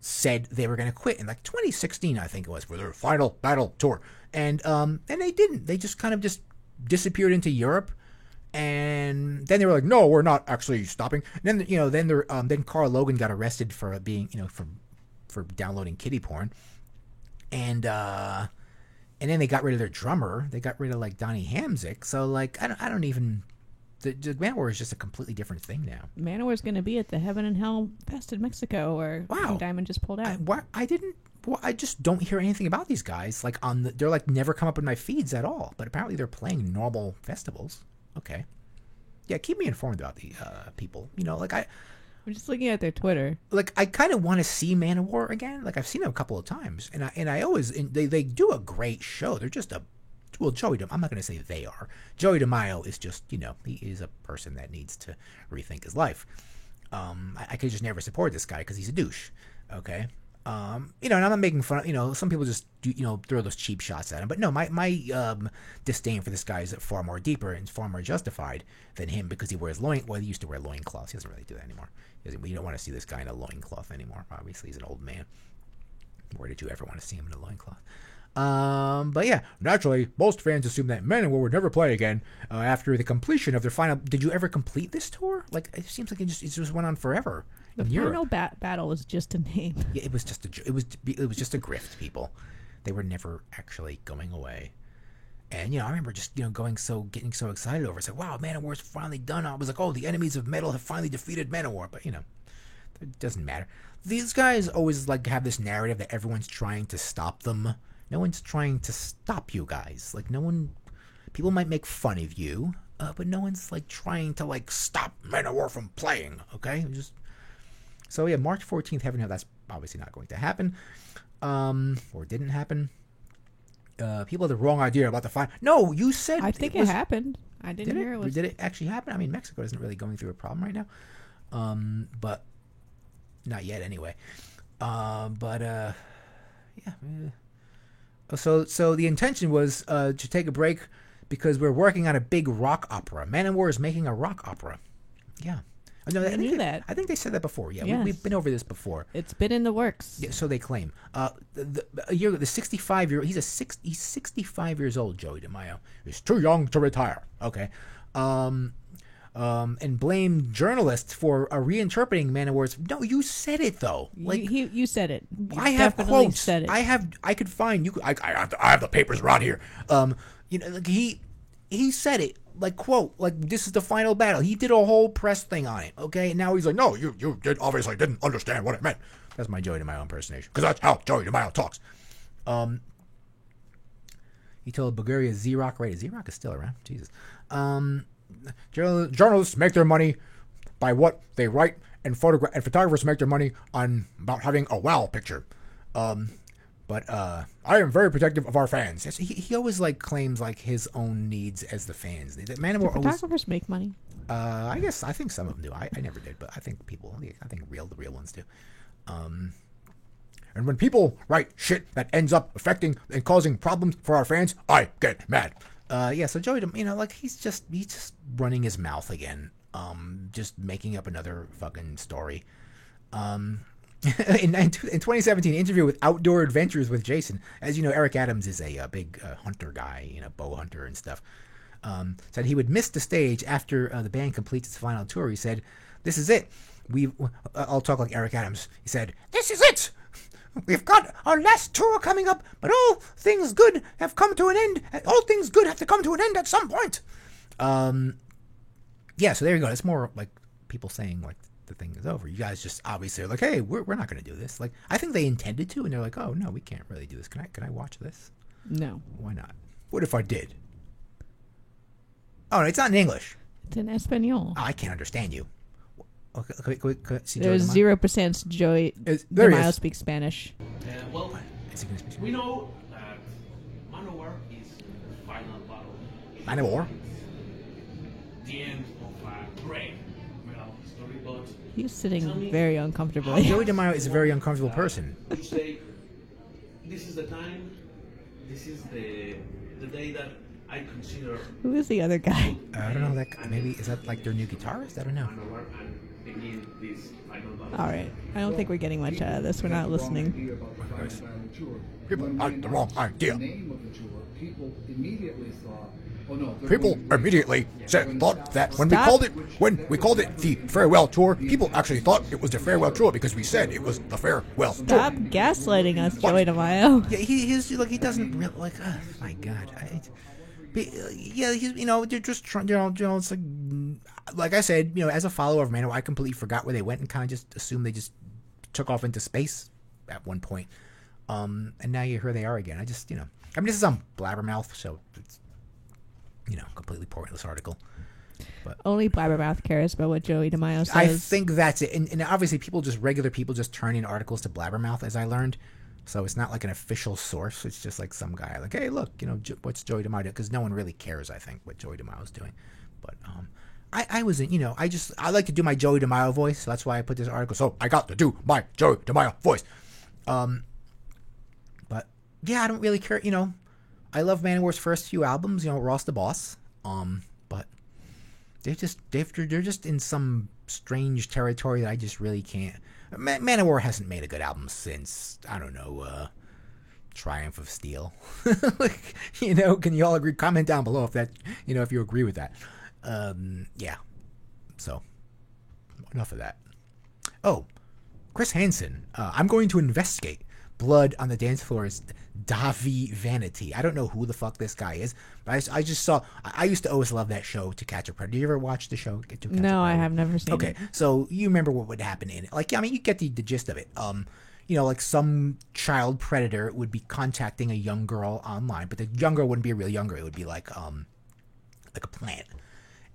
said they were going to quit in like 2016, I think it was, for their final battle tour. And they didn't. They just kind of just disappeared into Europe. And then they were like, no, we're not actually stopping. And then, then Carl Logan got arrested for being, for downloading kiddie porn. And then they got rid of their drummer. They got rid of like Donnie Hamzik. So like I don't even. The Manowar is just a completely different thing now. Manowar's going to be at the Heaven and Hell Fest in Mexico, where King Diamond just pulled out. I just don't hear anything about these guys. Like they're like never come up in my feeds at all. But apparently they're playing normal festivals. Okay, yeah, keep me informed about the people. I'm just looking at their Twitter. Like, I kind of want to see Manowar again. Like, I've seen them a couple of times, and I always they do a great show. They're just Joey DeMaio. I'm not going to say they are. Joey DeMaio is just he is a person that needs to rethink his life. I could just never support this guy because he's a douche. Okay. And I'm not making fun of, some people just do, throw those cheap shots at him. But no, my disdain for this guy is far more deeper and far more justified than him because he wears he used to wear loincloths. He doesn't really do that anymore. You don't want to see this guy in a loincloth anymore. Obviously, he's an old man. Where did you ever want to see him in a loincloth? But yeah, naturally, most fans assume that Manowar would never play again after the completion of their final. Did you ever complete this tour? Like, it seems like it just went on forever. The final battle was just a name. Yeah, it was just it was just a grift, people. They were never actually going away. And I remember just getting so excited over it. It's like, wow, Manowar's finally done. I was like, oh, the enemies of metal have finally defeated Manowar. But it doesn't matter. These guys always like have this narrative that everyone's trying to stop them. No one's trying to stop you guys. Like, people might make fun of you, but no one's like trying to like stop Manowar from playing. Okay, so yeah, March 14th, Heaven and Hell. That's obviously not going to happen, or didn't happen. people had the wrong idea about the fine. No, you said I think it happened. I didn't hear it was. Did it actually happen? I mean, Mexico isn't really going through a problem right now, but not yet anyway. Yeah. So the intention was to take a break because we're working on a big rock opera. Manowar is making a rock opera. Yeah. No, I knew that. I think they said that before. Yeah, Yes. we've been over this before. It's been in the works. Yeah, so they claim. The 65-year-old, he's 65 years old, Joey DeMaio. He's too young to retire. Okay. And blame journalists for reinterpreting Manowar's. No, you said it though. Like You said it. You I have definitely quotes. Said it. I could find you. I have the papers around here. Like he said it. Like, quote, like, this is the final battle. He did a whole press thing on it, okay? And now he's like, no, you obviously didn't understand what it meant. That's my Joey DeMaio impersonation, because that's how Joey DeMaio talks. He told Bulgaria Z-Rock, right? Z-Rock is still around. Jesus. Journalists make their money by what they write, and photographers make their money on about having a wow picture. But I am very protective of our fans. He always like claims like his own needs as the fans. Manowar always. Photographers make money. I think some of them do. I never did, but I think the real ones do. And when people write shit that ends up affecting and causing problems for our fans, I get mad. So Joey, he's just running his mouth again. Just making up another fucking story. In 2017 interview with Outdoor Adventures with Jason, as you know, Eric Adams is a big hunter guy, bow hunter and stuff. Said he would miss the stage after the band completes its final tour. He said, "This is it. I'll talk like Eric Adams. He said, "This is it. We've got our last tour coming up, but all things good have come to an end. All things good have to come to an end at some point." So there you go. It's more like people saying like the thing is over. You guys just obviously are like, hey, we're not going to do this. Like, I think they intended to, and they're like, oh no, we can't really do this. Can I watch this? No. Why not? What if I did? Oh, no, it's not in English. It's in Espanol. Oh, I can't understand you. Okay, see There's Joey 0% Joey there he DeMaio is. speaks Spanish. Is he gonna speak? We know that Manowar is the final battle. Manowar? The end of a great metal story, but He's sitting very uncomfortably. Joey DeMaio is a very uncomfortable person. you say, this is the time, this is the day that I consider Who is the other guy? I don't know. Is that like their new guitarist? I don't know. Manowar and begin this final battle. All right. I don't think we're getting much out of this. We're not listening. People had the wrong idea. The name of the tour, people immediately thought, oh no. People immediately thought that when we called it the farewell tour, people actually thought it was the farewell tour because we said it was the farewell tour. Stop gaslighting us, Joey DeMaio. Yeah, he's like he doesn't really like. Oh my God. They're just trying. It's like I said, as a follower of Manowar, I completely forgot where they went and kind of just assumed they just took off into space at one point. And now here they are again. this is on Blabbermouth, so it's completely pointless article. But Only Blabbermouth cares about what Joey DeMaio says. I think that's it. And obviously, regular people just turn in articles to Blabbermouth, as I learned. So it's not like an official source. It's just like some guy like, hey, look, what's Joey DeMaio doing? Because no one really cares, I think, what Joey DeMaio is doing. But I like to do my Joey DeMaio voice. So that's why I put this article. So I got to do my Joey DeMaio voice. But yeah, I don't really care. I love Manowar's first few albums. Ross the Boss. But they're just in some strange territory that I just really can't. Manowar hasn't made a good album since, I don't know, Triumph of Steel. Can you all agree? Comment down below if you agree with that. Yeah. So, enough of that. Oh, Chris Hansen. I'm going to investigate blood on the dance floor is Davi Vanity. I don't know who the fuck this guy is, but I just saw. I used to always love that show, To Catch a Predator. Did you ever watch the show? No, I have never seen it. Okay, so you remember what would happen in it? You get the gist of it. Like some child predator would be contacting a young girl online, but the young girl wouldn't be a real young girl. It would be like a plant.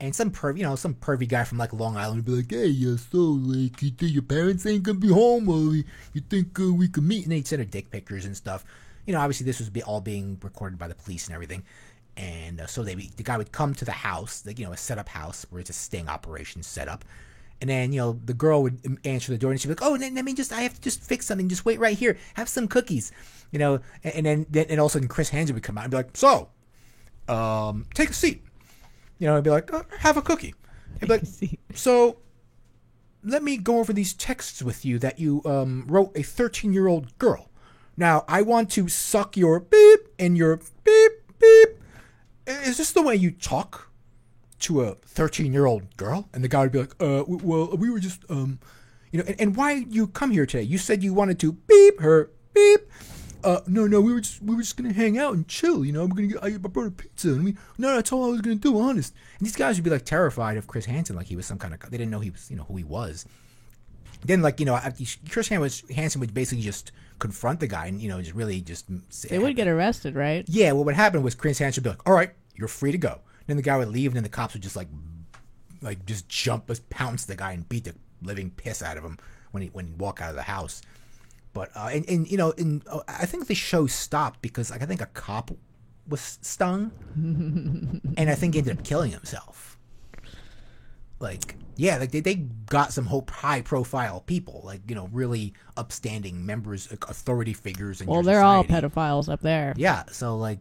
And some pervy guy from Long Island would be like, hey, you think your parents ain't gonna be home, or you think we can meet? And they'd send her dick pictures and stuff. obviously this was all being recorded by the police and everything. And so the guy would come to the house, like, a set-up house where it's a sting operation set up. And then, the girl would answer the door and she'd be like, oh, I have to just fix something. Just wait right here. Have some cookies. And then all of a sudden Chris Hansen would come out and be like, so, take a seat. I'd be like, have a cookie. He'd be like, so, let me go over these texts with you that you wrote a 13-year-old girl. Now, I want to suck your beep and your beep, beep. Is this the way you talk to a 13-year-old girl? And the guy would be like, well, we were just, and why you come here today? You said you wanted to beep her, beep. No, we were just gonna hang out and chill, I brought a pizza and that's all I was gonna do, honest. And these guys would be like terrified of Chris Hansen, like he was some kind of, they didn't know he was, who he was. Then Chris Hansen would basically just confront the guy and, just really just say, they would get arrested, right? Yeah, well, what happened was Chris Hansen would be like, all right, you're free to go. And then the guy would leave and then the cops would just just pounce the guy and beat the living piss out of him when he walk out of the house. But I think the show stopped because I think a cop was stung, and I think he ended up killing himself. They got some high profile people, really upstanding members, authority figures. In well, your they're society. all pedophiles up there. Yeah, so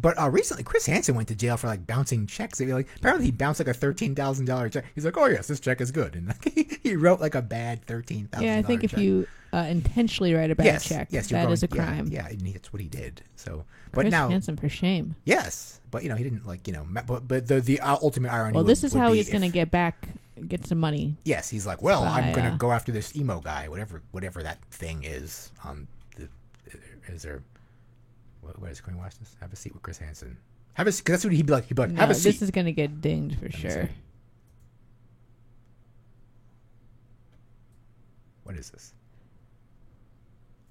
but recently Chris Hansen went to jail for bouncing checks. Apparently he bounced a $13,000 check. He's like, oh yes, this check is good, and he wrote a bad $13,000. Yeah, I think if you intentionally write a bad check, that is a crime. Yeah, and that's what he did. So, but Chris now Hansen, for shame. Yes, but he didn't But the ultimate irony. Well, this is how he's going to get some money. Yes, he's like, well, I'm going to go after this emo guy, whatever that thing is. Is there? Where does Queen watch this? Have a seat with Chris Hansen. Have a seat, because that's what he'd be like. He'd be like, have a seat. This is going to get dinged for sure. What is this?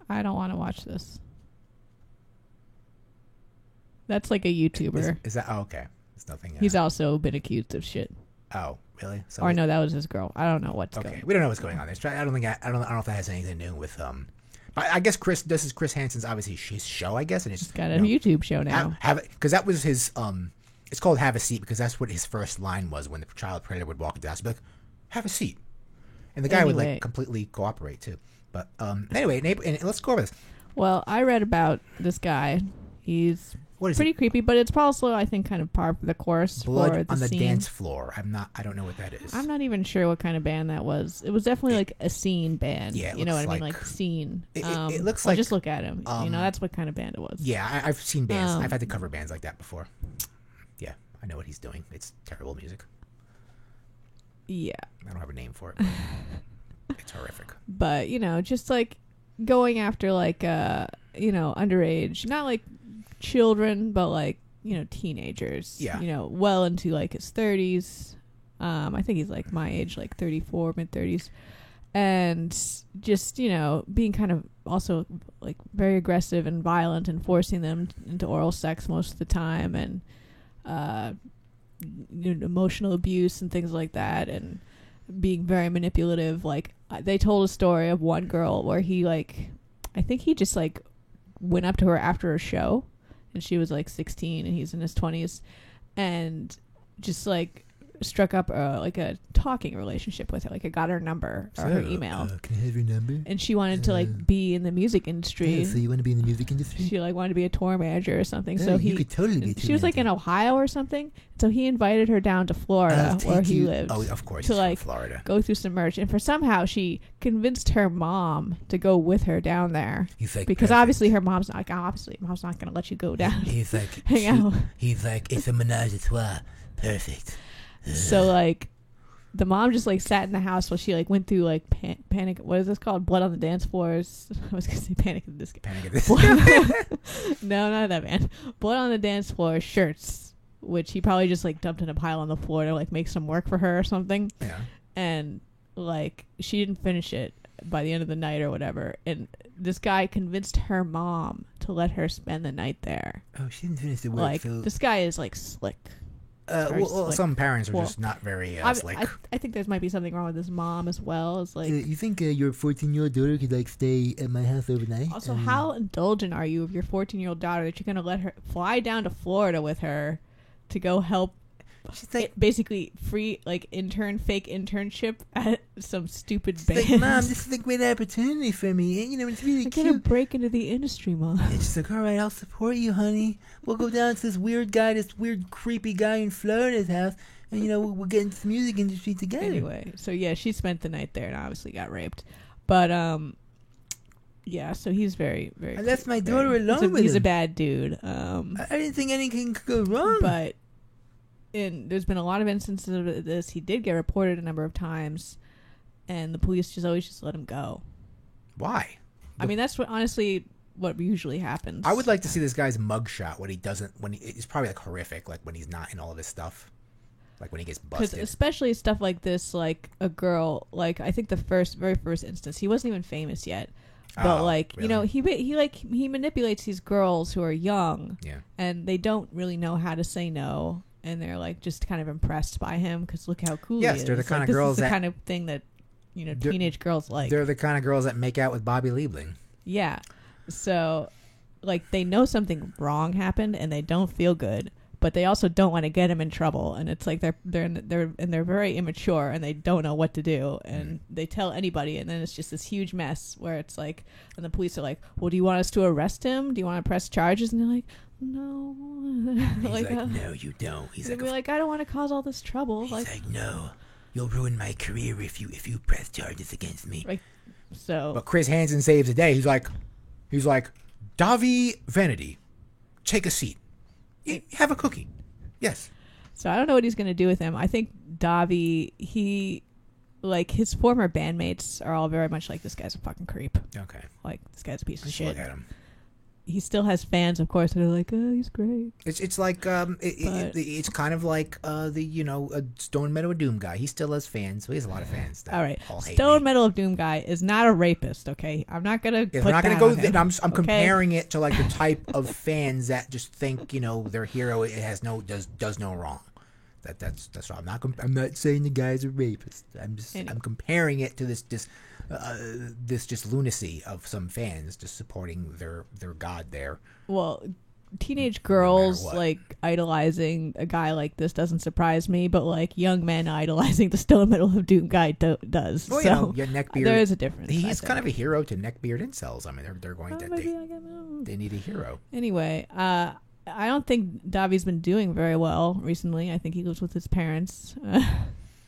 I don't want to watch this. That's like a YouTuber. Is that? Oh, okay. It's nothing. He's also been accused of shit. Oh, really? So or no, that was his girl. I don't know what's going on. We don't know what's going on. I don't know if that has anything to do with But I guess this is Chris Hansen's obviously his show, I guess, and he's got a YouTube show now. Because that was his it's called Have a Seat because that's what his first line was when the child predator would walk into the house. He'd be like, have a seat, and the guy would completely cooperate too. But anyway, and let's go over this. Well, I read about this guy. He's pretty creepy, but it's also, I think, kind of par for the course. Blood for the on the scene. Dance Floor. I don't know what that is. I'm not even sure what kind of band that was. It was definitely a scene band. Yeah, you know what I mean, scene. It looks like. Just look at him. That's what kind of band it was. Yeah, I've seen bands. I've had to cover bands like that before. Yeah, I know what he's doing. It's terrible music. Yeah, I don't have a name for it. But it's horrific. But just going after underage, not children, but teenagers. Yeah. Well into his 30s. I think he's my age, 34, mid 30s. And just, being kind of also very aggressive and violent and forcing them into oral sex most of the time, and emotional abuse and things like that, and being very manipulative. They told a story of one girl where he I think he just went up to her after a show, and she was 16 and he's in his 20s, and just struck up a talking relationship with her. I got her number or her email. Can I have your number? And she wanted to be in the music industry. So you want to be in the music industry? She wanted to be a tour manager or something. So you could totally be. She was in Ohio or something. So he invited her down to Florida, where he lives. Oh, of course, to Florida. Go through some merch. And for somehow she convinced her mom to go with her down there. He's because obviously her mom's not. Obviously, mom's not going to let you go down. He's hang out. He's it's a menage a trois. Perfect. So the mom just sat in the house while she went through Panic. What is this called? Blood on the Dance Floors. I was gonna say Panic at the Disco. Panic at the Disco. No, not that band. Blood on the Dance Floor shirts, which he probably just dumped in a pile on the floor to make some work for her or something. Yeah. And she didn't finish it by the end of the night or whatever. And this guy convinced her mom to let her spend the night there. Oh, she didn't finish the work. This guy is slick. some parents are just not very I like. I think there might be something wrong with his mom as well. It's like, You think your 14-year-old daughter could like stay at my house overnight? also, how indulgent are you of your 14-year-old daughter that you're going to let her fly down to Florida with her to go help? She's like, Basically free fake internship at some stupid band. like, Mom, this is a great opportunity for me. You know, it's really I get a cute. break into the industry, Mom. And she's like, all right, I'll support you, honey. We'll go down to this weird creepy guy in Florida's house, and we'll get into the music industry together. Anyway, so yeah, she spent the night there and obviously got raped. But yeah, so he's very, very. I left my daughter alone with He's a him. bad dude. I didn't think anything could go wrong. But there's been a lot of instances of this. He did get reported a number of times, and the police always just let him go. Why? I mean, that's honestly what usually happens. I would like to see this guy's mugshot when it's probably like horrific, like when he's not in all of his stuff, like when he gets Because busted. especially stuff like this, like a girl, like I think the very first instance, he wasn't even famous yet, but really? he manipulates these girls who are young, Yeah. and they don't really know how to say no, and they're like just kind of impressed by him because look how cool Yes, he is. they're the kind of this girls is the that- kind of thing that teenage girls like. They're the kind of girls that make out with Bobby Liebling. Yeah, so like they know something wrong happened and they don't feel good, but they also don't want to get him in trouble, and it's like they're very immature and they don't know what to do, and they tell anybody, and then it's just this huge mess where it's like, and the police are like, well, do you want us to arrest him? Do you want to press charges? And they're like, no. He's like, no, you don't. He's they'd like, be like, I don't want to cause all this trouble. he's like, no, you'll ruin my career if you press charges against me. Like, so. But Chris Hansen saves the day. He's like, Davi Vanity, take a seat. Have a cookie. Yes. So I don't know what he's going to do with him. I think Davi, his former bandmates are all very much like, this guy's a fucking creep. Okay. Like, this guy's a piece of Let's shit. look at him. He still has fans, of course, that are like, oh, he's great. It's like it's kind of like a Stone Meadow of Doom guy. He still has fans. He has a lot of fans. That All right. all hate Stone me. Metal of Doom guy is not a rapist, okay? I'm not going to Yeah, put we're not that going on to go. him, I'm okay? comparing it to like the type of fans that just think their hero does no wrong. That's what I'm not saying the guy's a rapist. I'm comparing it to this just lunacy of some fans just supporting their god there. Well, teenage girls what. like idolizing a guy like this doesn't surprise me, but like young men idolizing the Stone Metal of Doom guy does. Well, so Neckbeard. there is a difference. He's kind of a hero to Neckbeard incels. I mean, they're going to maybe they need a hero. Anyway, I don't think Davi's been doing very well recently. I think he lives with his parents.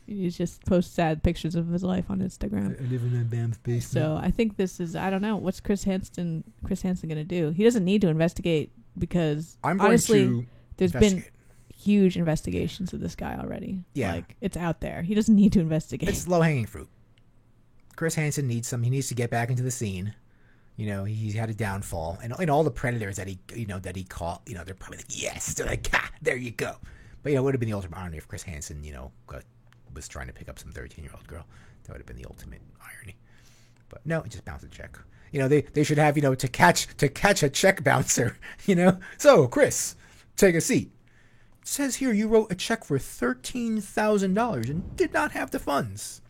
He just posts sad pictures of his life on Instagram. I live in a Bam's basement. So I think this is, I don't know, what's Chris Hansen going to do? He doesn't need to investigate because honestly, there's been huge investigations of this guy already. Yeah. Like, it's out there. He doesn't need to investigate. It's low hanging fruit. Chris Hansen needs he needs to get back into the scene. He's had a downfall, and all the predators that he caught, they're probably like, yes, they're like, there you go. But it would have been the ultimate irony if Chris Hansen, was trying to pick up some 13-year-old girl. That would have been the ultimate irony. But no, it just bounced a check. They should have, to catch a check bouncer. So Chris, take a seat. It says here you wrote a check for $13,000 and did not have the funds.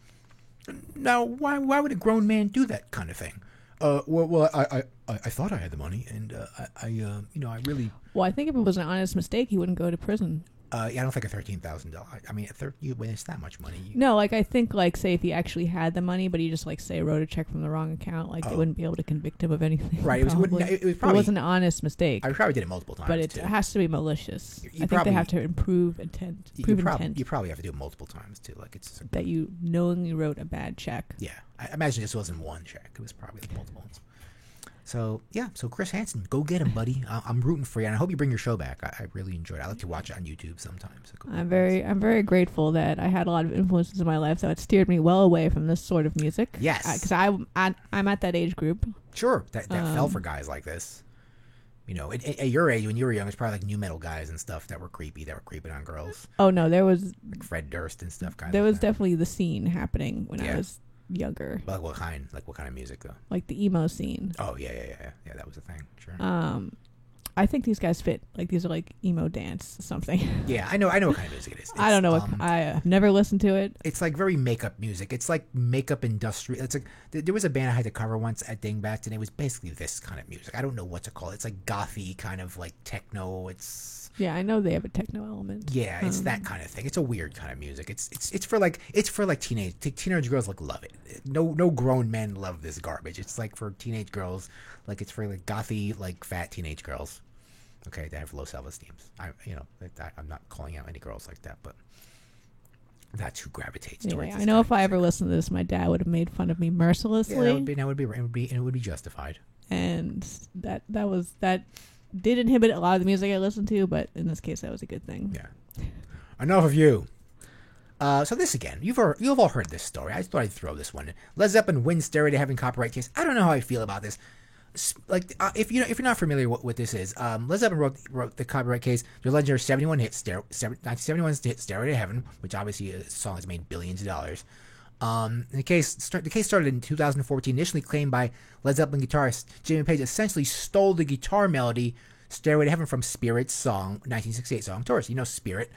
Now, why would a grown man do that kind of thing? Well, I thought I had the money, and I really. Well, I think if it was an honest mistake, he wouldn't go to prison. I don't think a $13,000. I mean, when it's that much money. No, like I think, like say if he actually had the money, but he just say wrote a check from the wrong account, like they wouldn't be able to convict him of anything. Right. It was probably. It was an honest mistake. I probably did it multiple times. But it too. has to be malicious. You I think probably- they have to improve intent. Prove intent. You probably have to do it multiple times too. Like it's that you knowingly wrote a bad check. Yeah, I imagine this wasn't one check. It was probably multiple ones. So Chris Hansen, go get him, buddy. I'm rooting for you, and I hope you bring your show back. I really enjoyed it. I like to watch it on YouTube sometimes. So I'm very grateful that I had a lot of influences in my life that steered me well away from this sort of music. Yes, because I'm at that age group. Sure, that fell for guys like this. At your age, when you were young, it's probably like new metal guys and stuff that were creeping on girls. Oh no, there was like Fred Durst and stuff. There was definitely the scene happening when I was younger. Like what kind of music though? Like the emo scene. Oh yeah, that was a thing. Sure. I think these guys fit. Like these are like emo dance something. Yeah, I know what kind of music it is. I don't know what I've never listened to it. It's like very makeup music. It's like makeup industrial. It's like there was a band I had to cover once at Dingbats, and it was basically this kind of music. I don't know what to call it. It's like gothy kind of like techno. Yeah, I know they have a techno element. Yeah, it's that kind of thing. It's a weird kind of music. It's for like teenage girls like love it. No grown men love this garbage. It's like for teenage girls, like it's for like gothy like fat teenage girls. Okay, they have low self-esteem. I'm not calling out any girls like that, but that's who gravitates towards. Anyway, I know if I ever listened to this, my dad would have made fun of me mercilessly. Yeah, it would be justified. And that did inhibit a lot of the music I listened to, but in this case, that was a good thing. Yeah. Enough of you. So this again, you've all heard this story. I thought I'd throw this one in. Led Zeppelin wins Stairway to Heaven copyright case. I don't know how I feel about this. Like, if you're not familiar with what this is, Led Zeppelin wrote the copyright case. Their legendary 1971 hit Stairway to Heaven, which obviously a song has made billions of dollars. The case started in 2014, initially claimed by Led Zeppelin guitarist Jimmy Page essentially stole the guitar melody Stairway to Heaven from Spirit's song, 1968 song Taurus. You know Spirit.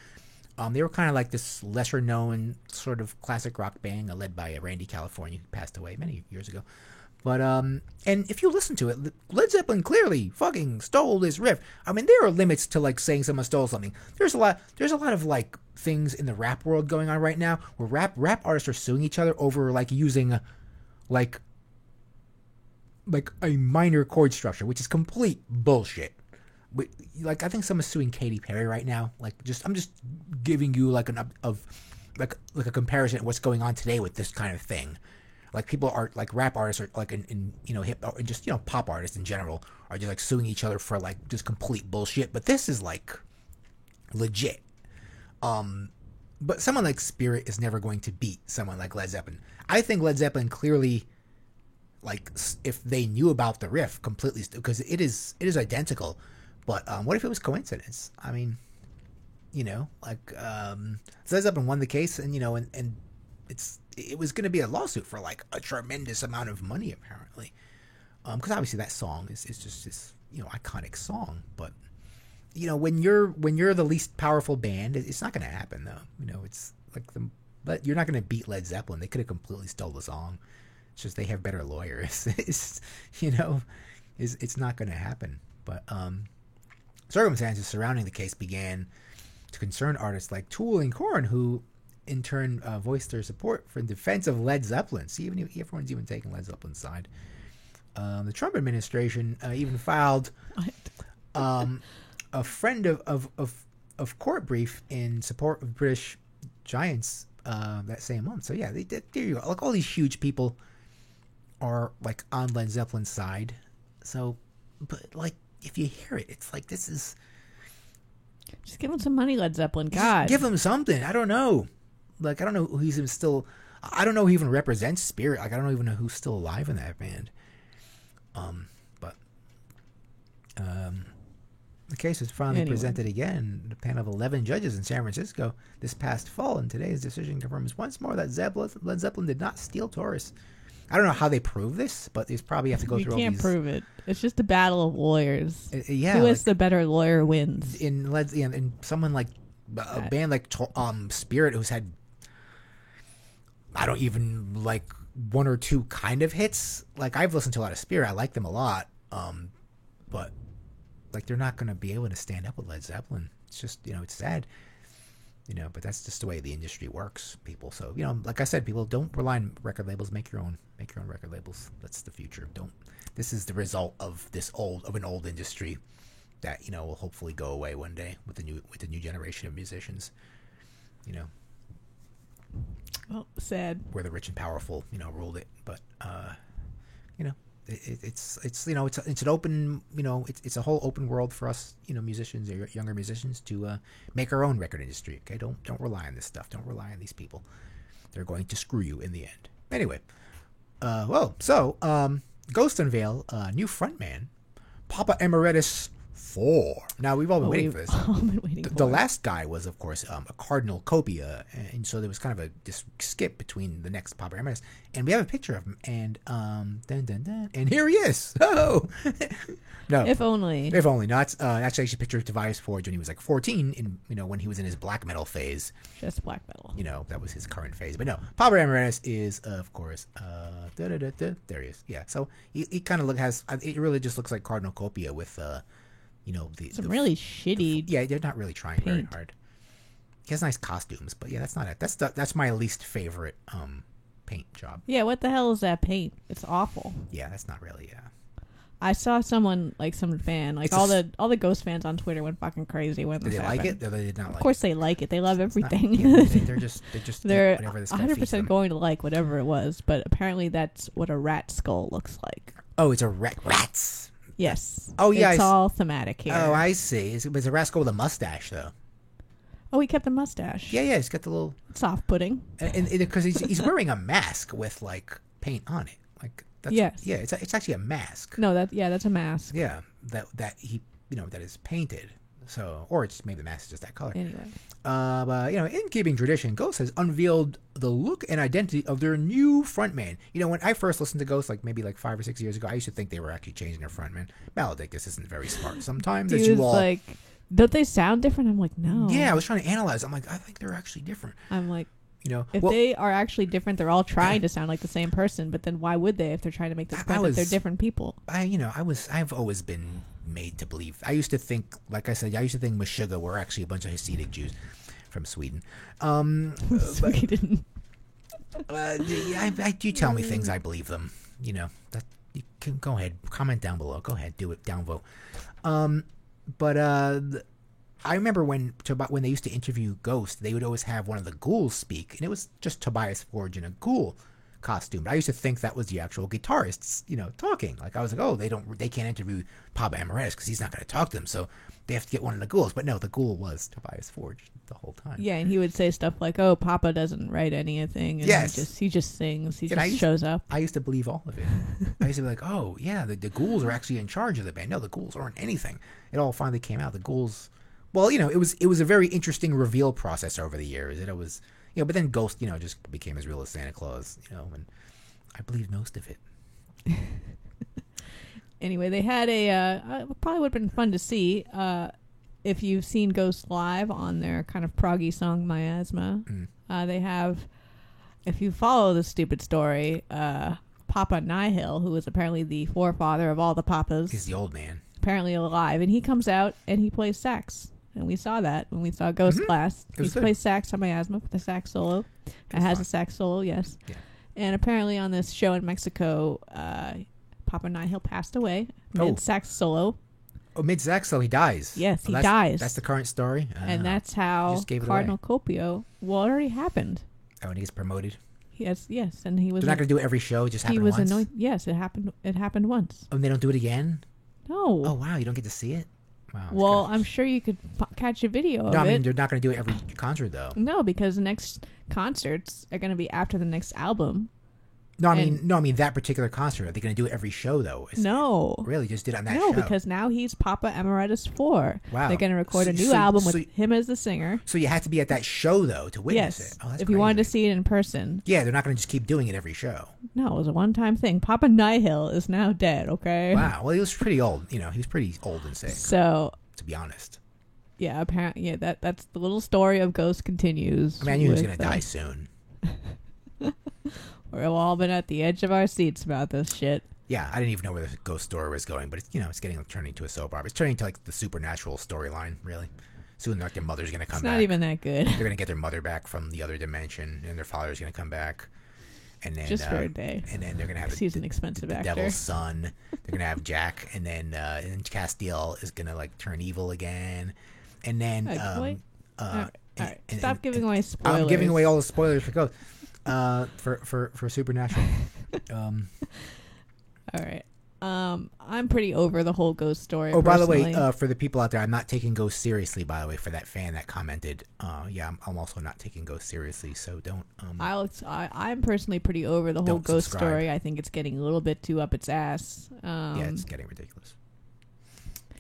They were kind of like this lesser known sort of classic rock band led by Randy California, who passed away many years ago. But and if you listen to it, Led Zeppelin clearly fucking stole this riff. I mean, there are limits to like saying someone stole something. There's a lot of like things in the rap world going on right now where rap artists are suing each other over like using like a minor chord structure, which is complete bullshit. But, like, I think someone's suing Katy Perry right now. Like, I'm just giving you like a comparison of what's going on today with this kind of thing. Like, people are like rap artists are like in hip or just pop artists in general are just like suing each other for like just complete bullshit. But this is like legit. But someone like Spirit is never going to beat someone like Led Zeppelin. I think Led Zeppelin clearly, like, if they knew about the riff completely, because it is identical. But what if it was coincidence? I mean, like Led Zeppelin won the case, and and it was going to be a lawsuit for like a tremendous amount of money apparently, because obviously that song is just this iconic song. But when you're the least powerful band, it's not going to happen though. It's like but you're not going to beat Led Zeppelin. They could have completely stole the song. It's just they have better lawyers. It's not going to happen. But circumstances surrounding the case began to concern artists like Tool and Korn, who in turn voiced their support for defense of Led Zeppelin. See, everyone's even taking Led Zeppelin's side. The Trump administration even filed a friend of court brief in support of British Giants that same month. So yeah, there you go. Like, all these huge people are like on Led Zeppelin's side. So, but like, if you hear it, it's like, this is just give him some money, Led Zeppelin. God, give him something. I don't know. Like, I don't know who's even still. I don't know who even represents Spirit. Like, I don't even know who's still alive in that band. But the case was finally presented again. The panel of 11 judges in San Francisco this past fall, and today's decision confirms once more that Led Zeppelin did not steal Taurus. I don't know how they prove this, but they probably have to go through all these. You can't prove it. It's just a battle of lawyers. Yeah, who is the better lawyer wins. In someone like a band like Spirit, who's had, I don't even like one or two kind of hits. Like, I've listened to a lot of Spirit. I like them a lot. But like, they're not going to be able to stand up with Led Zeppelin. It's just, it's sad. But that's just the way the industry works, people. So, like I said, people, don't rely on record labels. Make your own record labels. That's the future. This is the result of an old industry that, will hopefully go away one day with the new generation of musicians. Well, sad. Where the rich and powerful, ruled it. But, it's an open, it's a whole open world for us, musicians or younger musicians to make our own record industry. Okay, don't rely on this stuff. Don't rely on these people. They're going to screw you in the end. Anyway, Ghost unveil new frontman, Papa Emeritus 4. Now, we've all been waiting for this. All been waiting the last guy was, of course, a Cardinal Copia, and so there was kind of this skip between the next Papa Emeritus, and we have a picture of him, and and here he is. Oh, no, If only. if only. No, that's actually a picture of Tobias Forge when he was like 14, when he was in his black metal phase. Just black metal. That was his current phase. But no, Papa Emeritus is, of course, there he is. Yeah, so he kind of it really just looks like Cardinal Copia with, Some really shitty. yeah, they're not really trying very paint. hard. He has nice costumes, but yeah, that's not it. That's my least favorite paint job. Yeah, what the hell is that paint? It's awful. Yeah, that's not really. I saw someone, like some fan, like It's all the Ghost fans on Twitter went fucking crazy when Did this they like happened. it? Or they did not like Of course it? they like it. They love It's not- everything. yeah, they're just They're whatever this guy feeds 100% them. going to like whatever it was, but apparently that's what a rat skull looks like. Oh, it's a rats. Yes. Oh, yeah, It's I s- all thematic here. Oh, I see. It was a rascal with a mustache, though. Oh, he kept the mustache. Yeah, he's got the little, Soft pudding. and because he's wearing a mask with like paint on it, like that's, Yes. yeah, it's actually a mask. No, that's a mask. Yeah, that he that is painted. So, or it's maybe the mask is just that color. Anyway. But in keeping tradition, Ghost has unveiled the look and identity of their new frontman. When I first listened to Ghost, maybe 5 or 6 years ago, I used to think they were actually changing their frontman. Maledictus isn't very smart sometimes, as He you was all. like, don't they sound different? I'm like, no. Yeah, I was trying to analyze. I'm like, I think they're actually different. I'm like, if well, they are actually different, they're all trying to sound like the same person, but then why would they if they're trying to make this I point that they're was- different people? I've always been made to believe. I used to think, like I said, Meshuggah were actually a bunch of Hasidic Jews from Sweden. Sweden. You tell me things, I believe them. That you can go ahead, comment down below. Go ahead, do it, downvote. I remember when they used to interview Ghost, they would always have one of the ghouls speak, and it was just Tobias Forge in a ghoul costume. But I used to think that was the actual guitarists, talking. Like I was like, oh, they can't interview Papa Emeritus because he's not going to talk to them, so they have to get one of the ghouls. But no, the ghoul was Tobias Forge the whole time. Yeah, and he would say stuff like, "Oh, Papa doesn't write anything, and Yes. he just sings, he And I just used- shows up." I used to believe all of it. I used to be like, oh, yeah, the ghouls are actually in charge of the band. No, the ghouls aren't anything. It all finally came out. The ghouls, well, it was a very interesting reveal process over the years. It was, but then Ghost, just became as real as Santa Claus, and I believed most of it. Anyway, they had probably would have been fun to see if you've seen Ghost live on their kind of proggy song Miasma. They have, if you follow the stupid story, Papa Nihil, who is apparently the forefather of all the Papas, He's the old man. apparently alive, and he comes out and he plays sax. And we saw that when we saw Ghost last. He was good. plays sax on Miasma with a sax solo. It has a sax solo, yes. Yeah. And apparently on this show in Mexico, Papa Nihil passed away mid sax solo. Oh, mid-sax, so he dies. Yes, he that's, dies. That's the current story. And that's how just gave it Cardinal Copio, well, it already happened. Oh, and he's promoted. Yes, and he was They're not going to do it every show. It just he happened was once. anointed. Yes, it happened once. Oh, and they don't do it again? No. Oh, wow, you don't get to see it? Wow. that's well, good. I'm sure you could catch a video of No, I mean, it. they're not going to do it every concert, though. No, because the next concerts are going to be after the next album. No, I mean that particular concert. Are they going to do it every show though? No. Really, just did it on that No, show. because now he's Papa Emeritus 4. Wow. They're going to record a new So- album so- with him as the singer. So you had to be at that show though to witness Yes. it. Oh, that's if you wanted to crazy. see it in person. Yeah, they're not going to just keep doing it every show. No, it was a one-time thing. Papa Nihil is now dead, okay? Wow. Well, he was pretty old. He was pretty old and sick, So, to be honest. yeah, apparently, yeah, that's the little story of Ghost continues. I mean, I knew he was with, going to die soon. We've all been at the edge of our seats about this shit. Yeah, I didn't even know where the ghost story was going, but it's it's turning into a soap opera. It's turning to like the supernatural storyline, really. Soon, like their mother's going to come It's back. not even that good. They're going to get their mother back from the other dimension, and their father's going to come back. And then, Just for a day. And then they're going to have He's an expensive the actor. devil's son. They're going to have Jack, and then Castiel is going to like turn evil again. And then Wait. All right. and- Stop and- giving away spoilers. I'm giving away all the spoilers for Ghost. For Supernatural. All right. I'm pretty over the whole Ghost story. Oh, by the way, personally. for the people out there, I'm not taking Ghost seriously. By the way, for that fan that commented, yeah, I'm also not taking Ghost seriously. So don't. I'm personally pretty over the whole Don't Ghost subscribe. story. I think it's getting a little bit too up its ass. Yeah, it's getting ridiculous.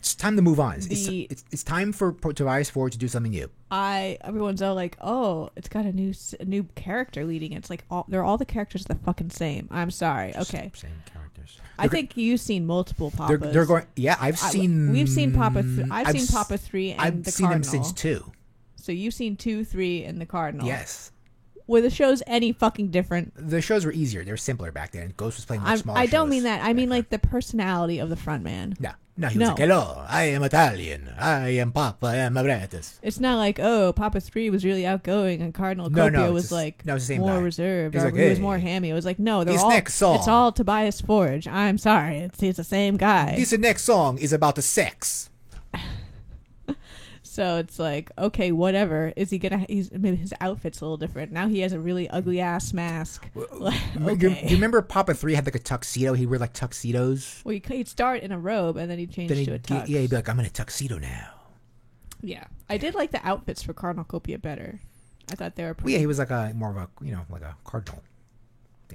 It's time to move on. The- It's time for Tobias Forge to do something new. Everyone's all like, oh, it's got a new character leading it. It's like they're all the characters the fucking same. I'm sorry. Okay. Same characters. I think you've seen multiple Papas. They're going. Yeah, I've seen. We've seen Papa. I've seen Papa 3 and I've the seen Cardinal. them since 2. So you've seen 2, 3, and the Cardinal. Yes. Were the shows any fucking different? The shows were easier. They were simpler back then. Ghost was playing much smaller I don't shows mean that. I mean back like the personality of the front man. then. No, he was like, hello, I am Italian. I am Papa Emeritus. It's not like, oh, Papa 3 was really outgoing and Cardinal No, Copia it's was just- like no, it's the same more guy. reserved. He's Or like, he was hey, more hammy. It was like, no, they're this all next song- it's all Tobias Forge. I'm sorry. It's the same guy. This next song is about the sex. So it's like, okay, whatever. Is he gonna? Maybe his outfit's a little different. Now he has a really ugly ass mask. Okay. You remember Papa 3 had like a tuxedo? He'd wear like tuxedos. Well, he'd start in a robe and then he'd change Then to a tux. he'd be like, I'm in a tuxedo now. Yeah, I did like the outfits for Cardinal Copia better. I thought they were Well, pretty. yeah, he was like a more of a like a cardinal.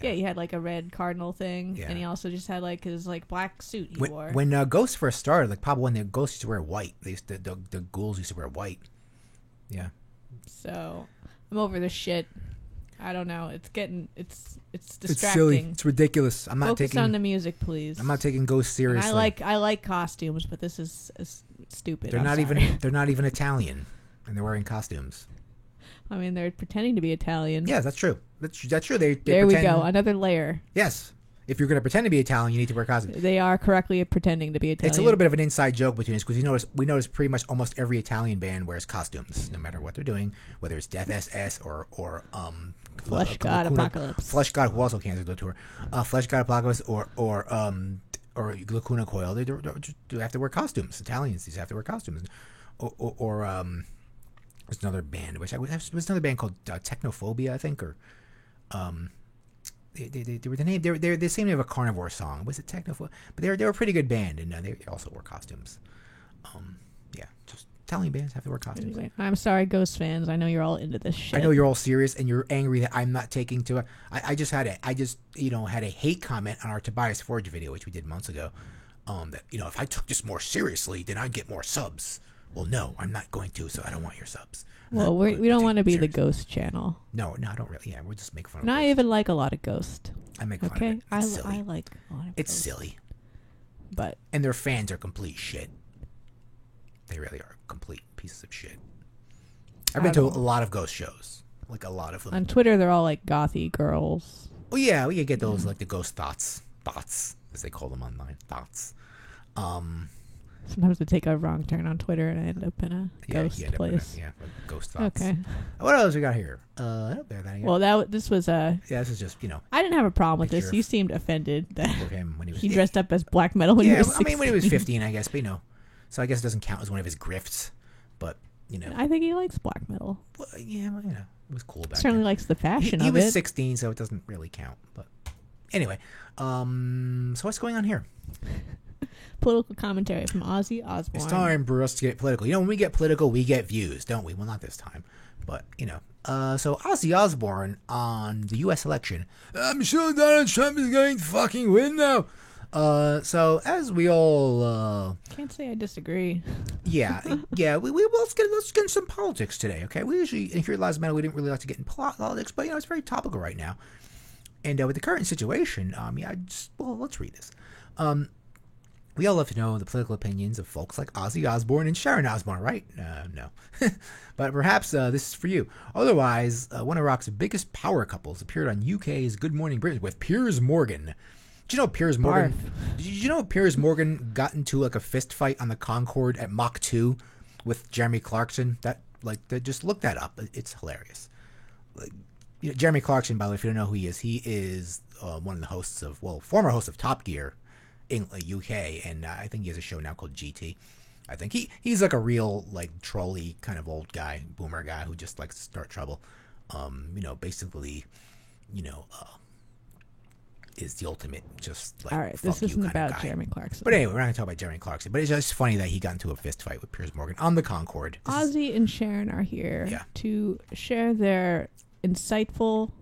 Yeah, he had like a red cardinal thing, Yeah. and he also just had like his like black suit he wore. When Ghost first started, like Papa, when the Ghosts used to wear white, the ghouls used to wear white. Yeah. So I'm over this shit. I don't know. It's distracting. It's silly. It's ridiculous. I'm not Focus taking. on the music, please. I'm not taking Ghost And seriously. I like costumes, but this is stupid. They're I'm not sorry. even. They're not even Italian, and they're wearing costumes. I mean, they're pretending to be Italian. Yeah, that's true. That's true. They There we pretend, go. Another layer. Yes. If you're going to pretend to be Italian, you need to wear costumes. They are correctly pretending to be Italian. It's a little bit of an inside joke between us because we notice pretty much almost every Italian band wears costumes, no matter what they're doing, whether it's Death SS or Flesh God Apocalypse. Flesh God, who also cancels the tour, Flesh God Apocalypse or Lacuna Coil. They have to wear costumes. Italians these have to wear costumes, or there's another band was another band called Technophobia, I think, or They were the name. They're the same name of a carnivore song. Was it Technophobia? But they were a pretty good band, and they also wore costumes. Yeah, just Italian bands have to wear costumes. Anyway, I'm sorry, Ghost fans. I know you're all into this shit. I know you're all serious and you're angry that I'm not taking to. I just had a hate comment on our Tobias Forge video, which we did months ago. That if I took this more seriously, then I'd get more subs. Well, no, I'm not going to, so I don't want your subs. Well, we don't want to be the Ghost channel. No, I don't really. Yeah, we're just making fun of. And I Ghosts. even like a lot of Ghost. I make fun Okay, of it. It's silly. I like a lot of It's Ghost. silly, But and their fans are complete shit. They really are complete pieces of shit. I've been to a lot of Ghost shows, like a lot of them. on Twitter, they're all like gothy girls. Oh yeah, we could get those like the ghost thoughts as they call them online, thoughts. Sometimes they take a wrong turn on Twitter and I end up in a Yeah, ghost you end up place. in ghost thoughts. Okay. What else we got here? I don't think that. Well, this was Yeah, this is just I didn't have a problem with this. Picture You of- seemed offended that for him when he was he dressed up as black metal when he Yeah, was I 16. mean when he was 15, I guess, but so I guess it doesn't count as one of his grifts, but I think he likes black metal. well, yeah, well, it was cool back Certainly then. likes the fashion He of was it. 16, so it doesn't really count. But anyway, so what's going on here? Political commentary from Ozzy Osbourne. It's time for us to get political. When we get political, we get views, don't we? Well, not this time, but so Ozzy Osbourne on the U.S. election. I'm sure Donald Trump is going to fucking win now. So as we all, Can't say I disagree. yeah, let's get into some politics today, okay? We usually here at Last Metal we didn't really like to get in politics, but it's very topical right now. And with the current situation, let's read this. We all love to know the political opinions of folks like Ozzy Osbourne and Sharon Osbourne, right? No. But perhaps this is for you. Otherwise, one of rock's biggest power couples appeared on UK's Good Morning Britain with Piers Morgan. Did you know Piers Morgan? Did you know Piers Morgan got into like a fist fight on the Concorde at Mach 2 with Jeremy Clarkson? Just look that up. It's hilarious. Jeremy Clarkson, by the way, if you don't know who he is one of the hosts of, former host of Top Gear in UK, and I think he has a show now called GT. I think he's like a real trolley kind of old guy, boomer guy who just likes to start trouble. Basically, is the ultimate just All right, this isn't about Jeremy Clarkson. But anyway, we're not going to talk about Jeremy Clarkson. But it's just funny that he got into a fist fight with Piers Morgan on the Concorde. Ozzy and Sharon are here to share their insightful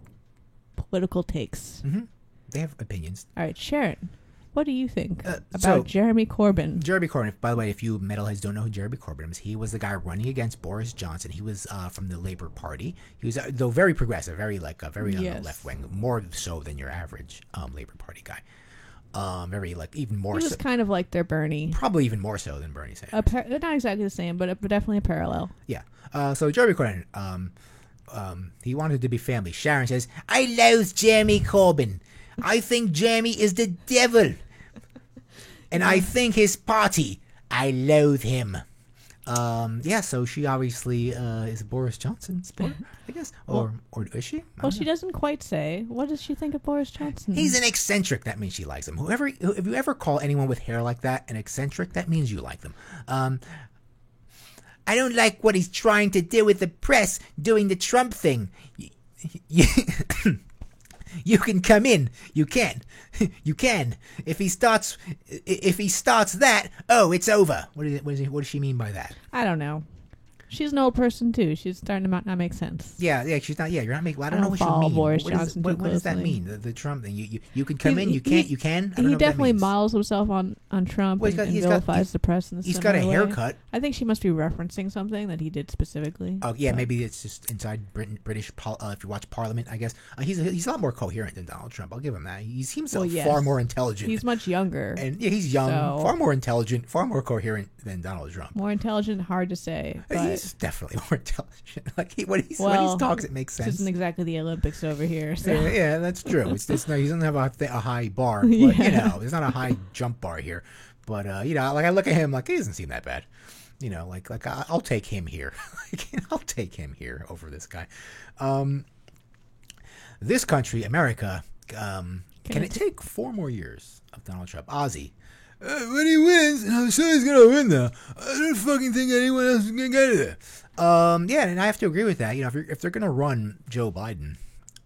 political takes. Mm-hmm. They have opinions. All right, Sharon, what do you think about so- Jeremy Corbyn? Jeremy Corbyn, by the way, if you metalheads don't know who Jeremy Corbyn is, he was the guy running against Boris Johnson. He was from the Labour Party. He was, though, very progressive, very on the left wing, more so than your average Labour Party guy. Very even more He was so, kind of like their Bernie. probably even more so than Bernie Sanders. They're not exactly the same, but definitely a parallel. Yeah. So Jeremy Corbyn, he wanted to be family. Sharon says, I loathe Jeremy Corbyn. I think Jeremy is the devil. And I think his party, I loathe him. Yeah, so she obviously is Boris Johnson supporter, I guess. Or is she? Well, she doesn't quite say. What does she think of Boris Johnson? He's an eccentric. That means she likes him. If you ever call anyone with hair like that an eccentric, that means you like them. I don't like what he's trying to do with the press, doing the Trump thing. You can come in. You can. You can. If he starts that, oh, it's over. What does she mean by that? I don't know. She's an old person too. She's starting to not make sense. Yeah, she's not. Yeah, you're not making. I don't I know don't what you follow mean. Boris What Johnson too does that closely. mean? The Trump thing. You can come in. You can't. You can. I don't know He what that definitely means. models himself on Trump Well, and vilifies the press in the He's got a similar way. haircut. I think she must be referencing something that he did specifically. Oh yeah, But- maybe it's just inside British. If you watch Parliament, I guess he's a lot more coherent than Donald Trump. I'll give him that. He seems Well, yes. far more intelligent. He's much younger. and yeah, he's young, So- far more intelligent, far more coherent than Donald Trump. More intelligent, hard to say. But He's definitely more intelligent. Like when he Well, talks, it makes this sense. isn't exactly the Olympics over here. So. Yeah, that's true. It's no, he doesn't have a high bar, but Yeah. there's not a high jump bar here. But like I look at him, like he doesn't seem that bad. Like I'll take him here. I'll take him here over this guy. This country, America, can it take 4 more years of Donald Trump? Ozzy. When he wins, and I'm sure he's gonna win though. I don't fucking think anyone else is gonna get it there. Yeah, and I have to agree with that. If they're gonna run Joe Biden,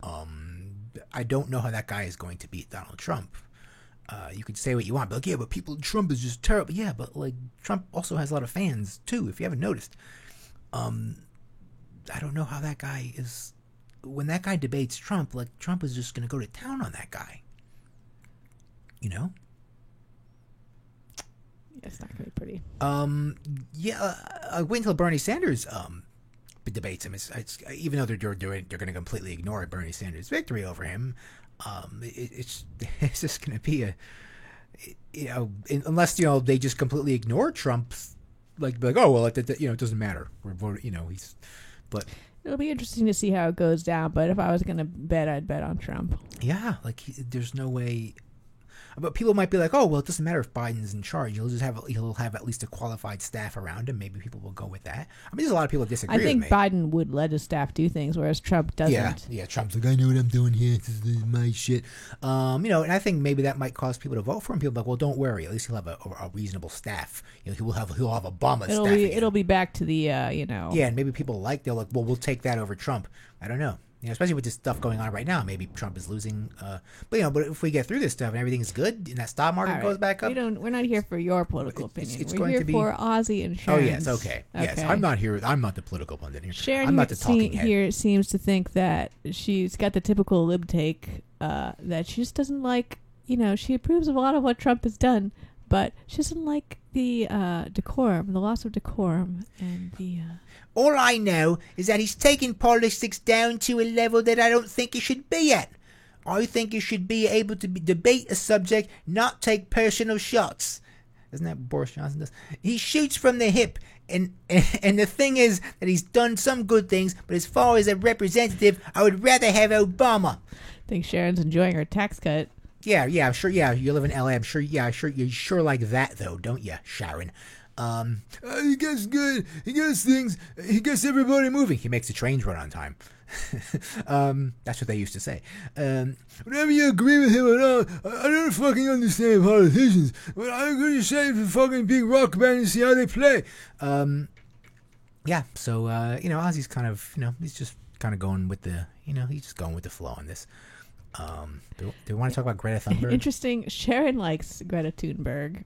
I don't know how that guy is going to beat Donald Trump. You could say what you want, but Trump is just terrible. Yeah, but like Trump also has a lot of fans too. If you haven't noticed, I don't know how that guy is. When that guy debates Trump, like Trump is just gonna go to town on that guy. It's not going to be pretty. Wait until Bernie Sanders debates him. It's even though they're going to completely ignore Bernie Sanders' victory over him. It's just going to be unless they just completely ignore Trump, like oh well, it doesn't matter. We're voting. But It'll be interesting to see how it goes down. But if I was going to bet, I'd bet on Trump. yeah, like there's no way. But people might be like, oh, well, it doesn't matter if Biden's in charge. He'll have at least a qualified staff around him. Maybe people will go with that. I mean, there's a lot of people that disagree I think with me. Biden would let his staff do things, whereas Trump doesn't. Yeah, Trump's like, I know what I'm doing here. This is my shit. And I think maybe that might cause people to vote for him. People are like, well, don't worry. At least he'll have a reasonable staff. He'll have Obama's staff. It'll be back to the Yeah, and maybe people they'll like, well, we'll take that over Trump. I don't know. Especially with this stuff going on right now, maybe Trump is losing. But if we get through this stuff and everything's good, and that stock market All right. goes back up, We're not here for your political opinion. it's We're going here to be- for Ozzy and Oh Sharon. yes, okay. Yes, I'm not here. I'm not the political pundit here. Sharon I'm not the talking head. here seems to think that she's got the typical lib take that she just doesn't like. She approves of a lot of what Trump has done, but she doesn't like the decorum, the loss of decorum, and the. All I know is that he's taken politics down to a level that I don't think it should be at. I think you should be able to debate a subject, not take personal shots. Isn't that what Boris Johnson does? He shoots from the hip, and the thing is that he's done some good things, but as far as a representative, I would rather have Obama. I think Sharon's enjoying her tax cut. Yeah, I'm sure. Yeah, you live in LA. I'm sure. Yeah, you sure like that though, don't you, Sharon? He gets good. He gets things. He gets everybody moving. He makes the trains run on time. That's what they used to say. Whenever you agree with him or not, I don't fucking understand politicians. But I agree to say the fucking big rock band and see how they play. Yeah. So Ozzy's kind of he's just kind of going with the he's just going with the flow on this. Do we want to talk about Greta Thunberg? Interesting. Sharon likes Greta Thunberg.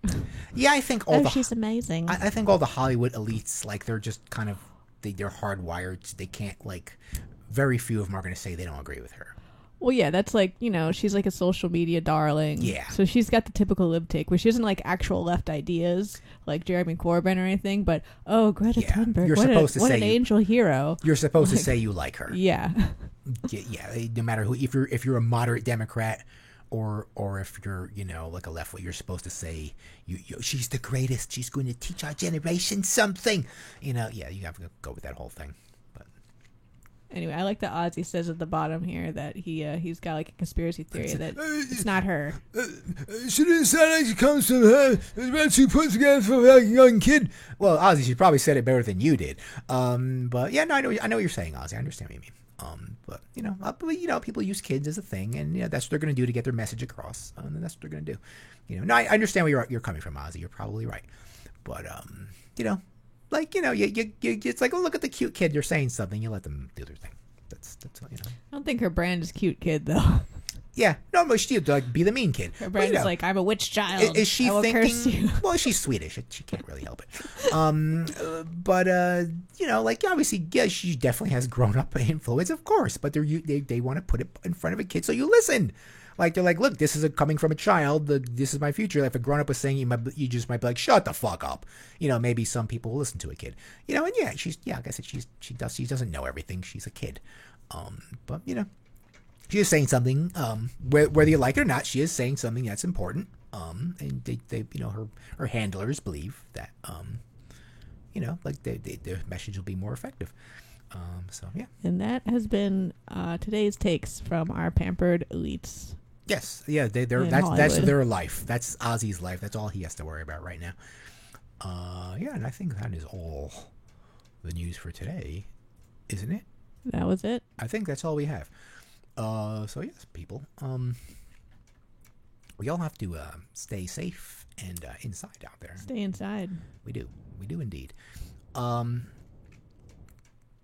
Yeah, I think She's amazing. I think all the Hollywood elites, like they're just kind of they're hardwired. They can't very few of them are going to say they don't agree with her. Well, yeah, that's like, she's like a social media darling. Yeah. So she's got the typical lib take where she doesn't like actual left ideas like Jeremy Corbyn or anything, but Greta Yeah. Thunberg, You're what supposed to an say you- angel hero. You're supposed to Like- say you like her. Yeah. Yeah, no matter who, if you're a moderate Democrat or if you're like a leftward, you're supposed to say she's the greatest. She's going to teach our generation something. Yeah, you have to go with that whole thing. But Anyway, I like that Ozzy says at the bottom here that he's got like a conspiracy theory that it's not her. should it sound like it comes from her? When she put together for a young kid. Well, Ozzy, she probably said it better than you did. But yeah, no, I know what you're saying, Ozzy. I understand what you mean. But people use kids as a thing, and that's what they're going to do to get their message across, and that's what they're going to do. No, I understand where you're coming from, Ozzy. You're probably right, but it's like, oh, look at the cute kid. You're saying something. You let them do their thing. That's I don't think her brand is cute kid though. Yeah, no, but she'd like be the mean kid. Her brand is like, I'm a witch child. Is she I will curse you. thinking? Well, she's Swedish. She can't really help it. But obviously, yeah, she definitely has grown up influence, of course. But they want to put it in front of a kid, so you listen. Like they're like, look, this is coming from a child. This is my future. If a grown up was saying, you just might be like, shut the fuck up. Maybe some people will listen to a kid. And yeah, like I said, she doesn't know everything. She's a kid. But she is saying something, whether you like it or not, she is saying something that's important. And they her handlers believe that, their message will be more effective. So yeah. And that has been today's takes from our pampered elites. Yes, yeah, that's Hollywood. their life. That's Ozzy's life. That's all he has to worry about right now. Yeah, and I think that is all the news for today, isn't it? That was it. I think that's all we have. So yes, people, we all have to stay safe and inside out there. Stay inside. We do indeed.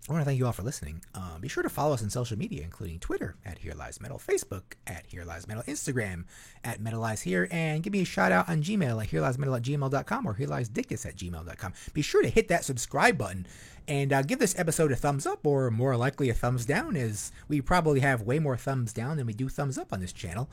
I want to thank you all for listening. Be sure to follow us on social media, including Twitter at Here Lies Metal, Facebook at Here Lies Metal, Instagram at Metal Lies Here, and give me a shout out on Gmail at HereLiesMetal@gmail.com or HereLiesDickus@gmail.com. Be sure to hit that subscribe button and give this episode a thumbs up, or more likely a thumbs down, as we probably have way more thumbs down than we do thumbs up on this channel.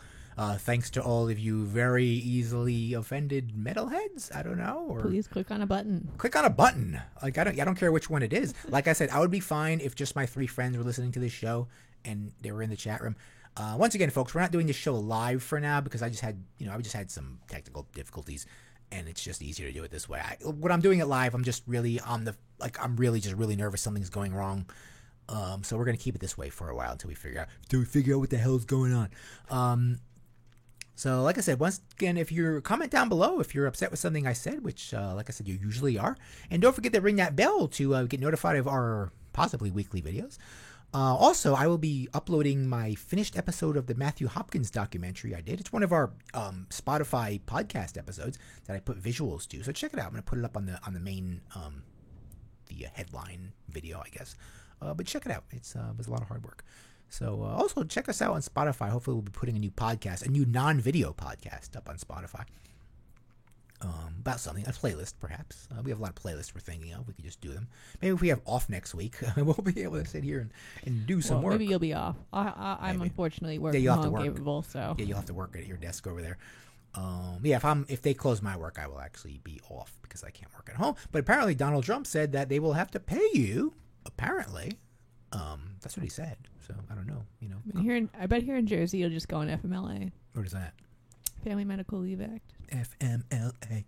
Thanks to all of you very easily offended metalheads. I don't know. Or Please click on a button. click on a button. Like I don't care which one it is. Like I said, I would be fine if just my 3 friends were listening to this show and they were in the chat room. Once again, folks, we're not doing this show live for now because I just had some technical difficulties, and it's just easier to do it this way. When I'm doing it live, I'm just really I'm really nervous something's going wrong. So we're gonna keep it this way for a while until we figure out what the hell's going on. So, like I said, once again, if you comment down below if you're upset with something I said, which, like I said, you usually are. And don't forget to ring that bell to get notified of our possibly weekly videos. Also, I will be uploading my finished episode of the Matthew Hopkins documentary I did. It's one of our Spotify podcast episodes that I put visuals to. So check it out. I'm going to put it up on the main the headline video, I guess. But check it out. It was a lot of hard work. So also check us out on Spotify. Hopefully we'll be putting a new non-video podcast up on Spotify. About something, a playlist perhaps. We have a lot of playlists we're thinking of. We could just do them. Maybe if we have off next week, we'll be able to sit here and do some work. Maybe you'll be off. I'm Maybe. unfortunately Yeah, you'll have to home work. capable, so. Yeah, you'll have to work at your desk over there. Yeah, if they close my work, I will actually be off because I can't work at home. But apparently Donald Trump said that they will have to pay you. Apparently, that's what he said. So I don't know. I bet here in Jersey you'll just go on FMLA, What is that? Family Medical Leave Act. FMLA.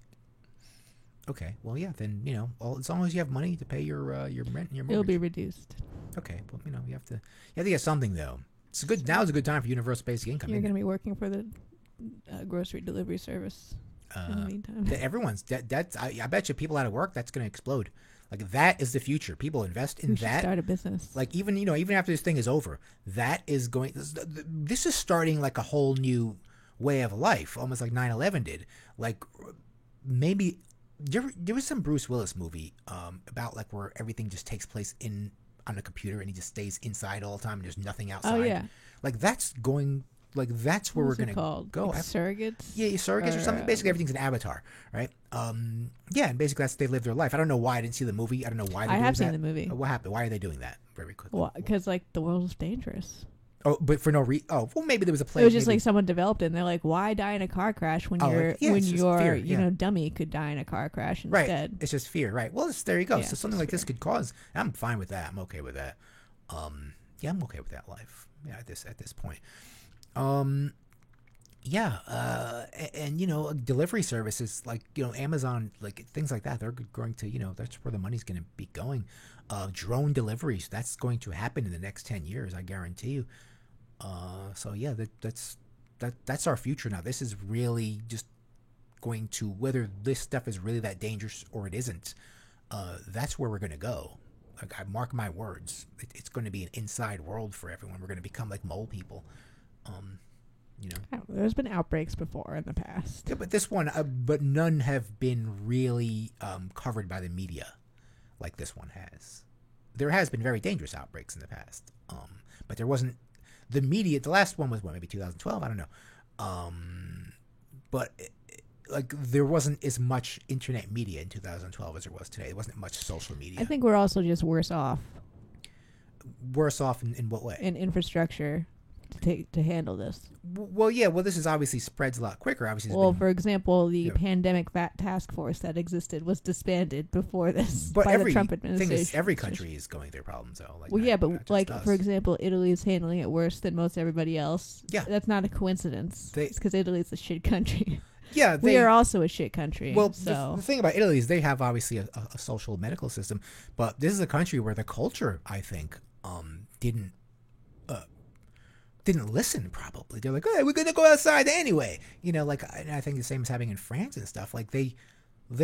Okay, well, yeah, then as long as you have money to pay your rent and your mortgage. It'll be reduced. Okay, well, you have to get something though. Now's a good time for universal basic income. You're going to be working for the grocery delivery service in the meantime. Everyone's that's I bet you people out of work, that's going to explode. Like, that is the future. People invest in You should that. start a business. Like, even after this thing is over, that is going. This is starting like a whole new way of life, almost like 9/11 did. Like, maybe there was some Bruce Willis movie about like where everything just takes place on a computer and he just stays inside all the time and there's nothing outside. Oh yeah. Like, that's going. Like, that's where What's we're it going to called? go. Like surrogates? Yeah, surrogates or something. Basically, everything's an avatar, right? Yeah, and basically they live their life. I don't know why I didn't see the movie. I don't know why. I have seen the movie. What happened? Why are they doing that? Very quickly. Well, because like the world is dangerous. Oh, but for no reason. Oh, well, maybe there was a play. It was just maybe- like someone developed it, and they're like, "Why die in a car crash when Oh, you're yeah, when it's just your fear, you yeah. know dummy could die in a car crash right. instead?" It's just fear, right? Well, there you go. Yeah, So it's something just like this fear. could cause. I'm fine with that. I'm okay with that. Yeah, I'm okay with that life. Yeah, at this point. Yeah, and you know, delivery services like Amazon, like things like that, they're going to that's where the money's going to be going. Drone deliveries, that's going to happen in the next 10 years, I guarantee you. So yeah, that's our future now. This is really just going to, whether this stuff is really that dangerous or it isn't, that's where we're going to go. Like, I mark my words, it's going to be an inside world for everyone. We're going to become like mole people. There's been outbreaks before in the past. Yeah, but this one, but none have been really covered by the media like this one has. There has been very dangerous outbreaks in the past, but there wasn't the media. The last one was maybe 2012. I don't know, but like there wasn't as much internet media in 2012 as there was today. There wasn't much social media. I think we're also just worse off Worse off in what way? in infrastructure to handle this. Well, yeah. Well, this is obviously spreads a lot quicker. Obviously, Well, for example, the Yeah. pandemic task force that existed was disbanded before this but by every the Trump thing administration. is, every country is going through problems, though. Like, Well, not- yeah, not but just like us. for example, Italy is handling it worse than most everybody else. Yeah. That's not a coincidence. They- It's because Italy's a shit country. yeah, We are also a shit country. Well, so the thing about Italy is they have obviously a social medical system, but this is a country where the culture, I think, didn't listen. Probably they're like, "Hey, we're gonna go outside anyway." Like I think the same is happening in France and stuff. Like they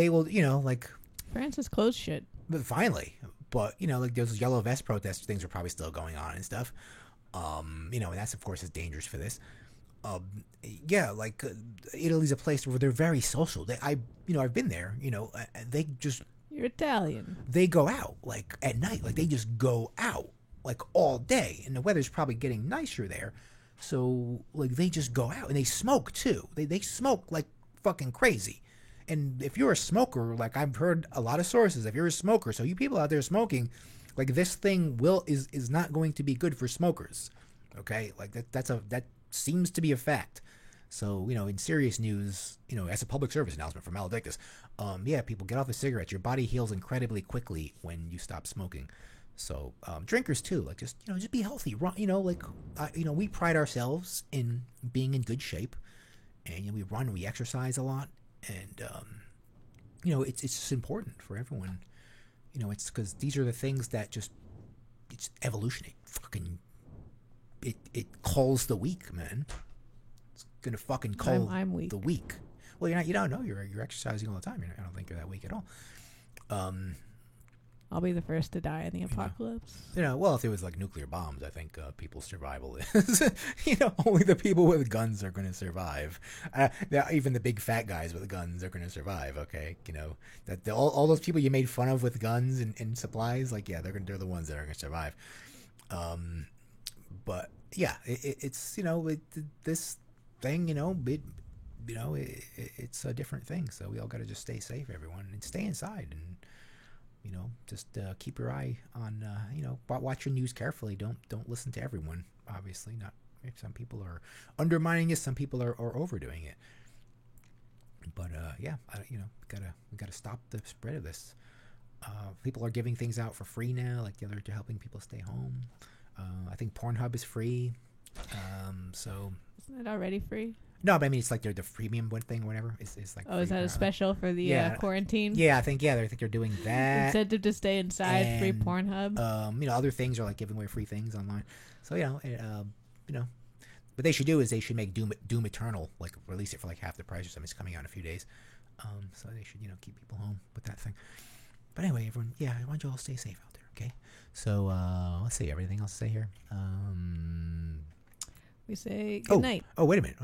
will, like France has closed shit. but finally, but like those yellow vest protest things are probably still going on and stuff. And that's of course is dangerous for this. Yeah, like Italy's a place where they're very social. I've been there. They just You're Italian. they go out like at night, like they just go out like all day, and the weather's probably getting nicer there, so like they just go out and they smoke too. They smoke like fucking crazy. And if you're a smoker, like I've heard a lot of sources, if you're a smoker, so you people out there smoking, like this thing is not going to be good for smokers. Okay, like that seems to be a fact. So, in serious news, as a public service announcement from Maledictus, yeah, people get off the cigarettes. Your body heals incredibly quickly when you stop smoking. So, drinkers too, like just be healthy. We pride ourselves in being in good shape, and we run, we exercise a lot, and it's just important for everyone. It's because these are the things that it's evolution. It calls the weak, man. It's gonna fucking call I'm weak. the weak. Well, you don't know. You're exercising all the time. I don't think you're that weak at all. I'll be the first to die in the apocalypse. Well, if there was like nuclear bombs, I think people's survival is, only the people with guns are going to survive. Even the big fat guys with guns are going to survive. Okay, that all those people you made fun of with guns and supplies, like they're the ones that are going to survive. But yeah, it's this thing, it's a different thing. So we all got to just stay safe, everyone, and stay inside and. Just keep your eye on, watch your news carefully. Don't listen to everyone. Obviously, not. Some people are undermining it. Some people are overdoing it. But yeah, we gotta stop the spread of this. People are giving things out for free now, like they're helping people stay home. I think Pornhub is free. So Isn't it already free? no, but I mean it's like they're the premium one thing, or whatever. It's like. Oh, is that a special for the quarantine? Yeah, I think they're doing that. Incentive to stay inside, free And, Pornhub. Other things are like giving away free things online. So what they should do is they should make Doom Eternal, like release it for like half the price or something. It's coming out in a few days. So they should keep people home with that thing. But anyway, everyone, I want you all to stay safe out there, okay? So let's see, everything else to say here. We say good night. Oh, wait a minute.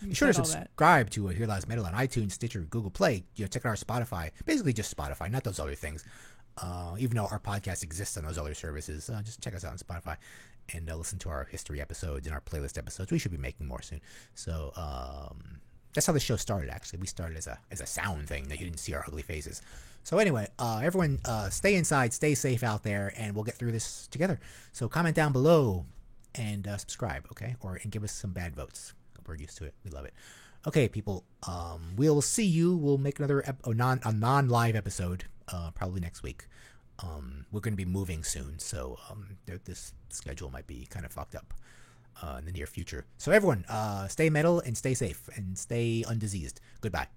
Be sure to said all that. subscribe to Here Lies Metal on iTunes, Stitcher, Google Play. Check out our Spotify. Basically just Spotify, not those other things. Even though our podcast exists on those other services, just check us out on Spotify and listen to our history episodes and our playlist episodes. We should be making more soon. So that's how the show started, actually. We started as a sound thing that you didn't see our ugly faces. So anyway, everyone stay inside, stay safe out there, and we'll get through this together. So comment down below and subscribe, okay? And give us some bad votes. We're used to it. We love it. Okay, people. We'll see you. We'll make another a non-live episode probably next week. We're going to be moving soon, so this schedule might be kind of fucked up in the near future. So everyone, stay metal and stay safe and stay undiseased. Goodbye.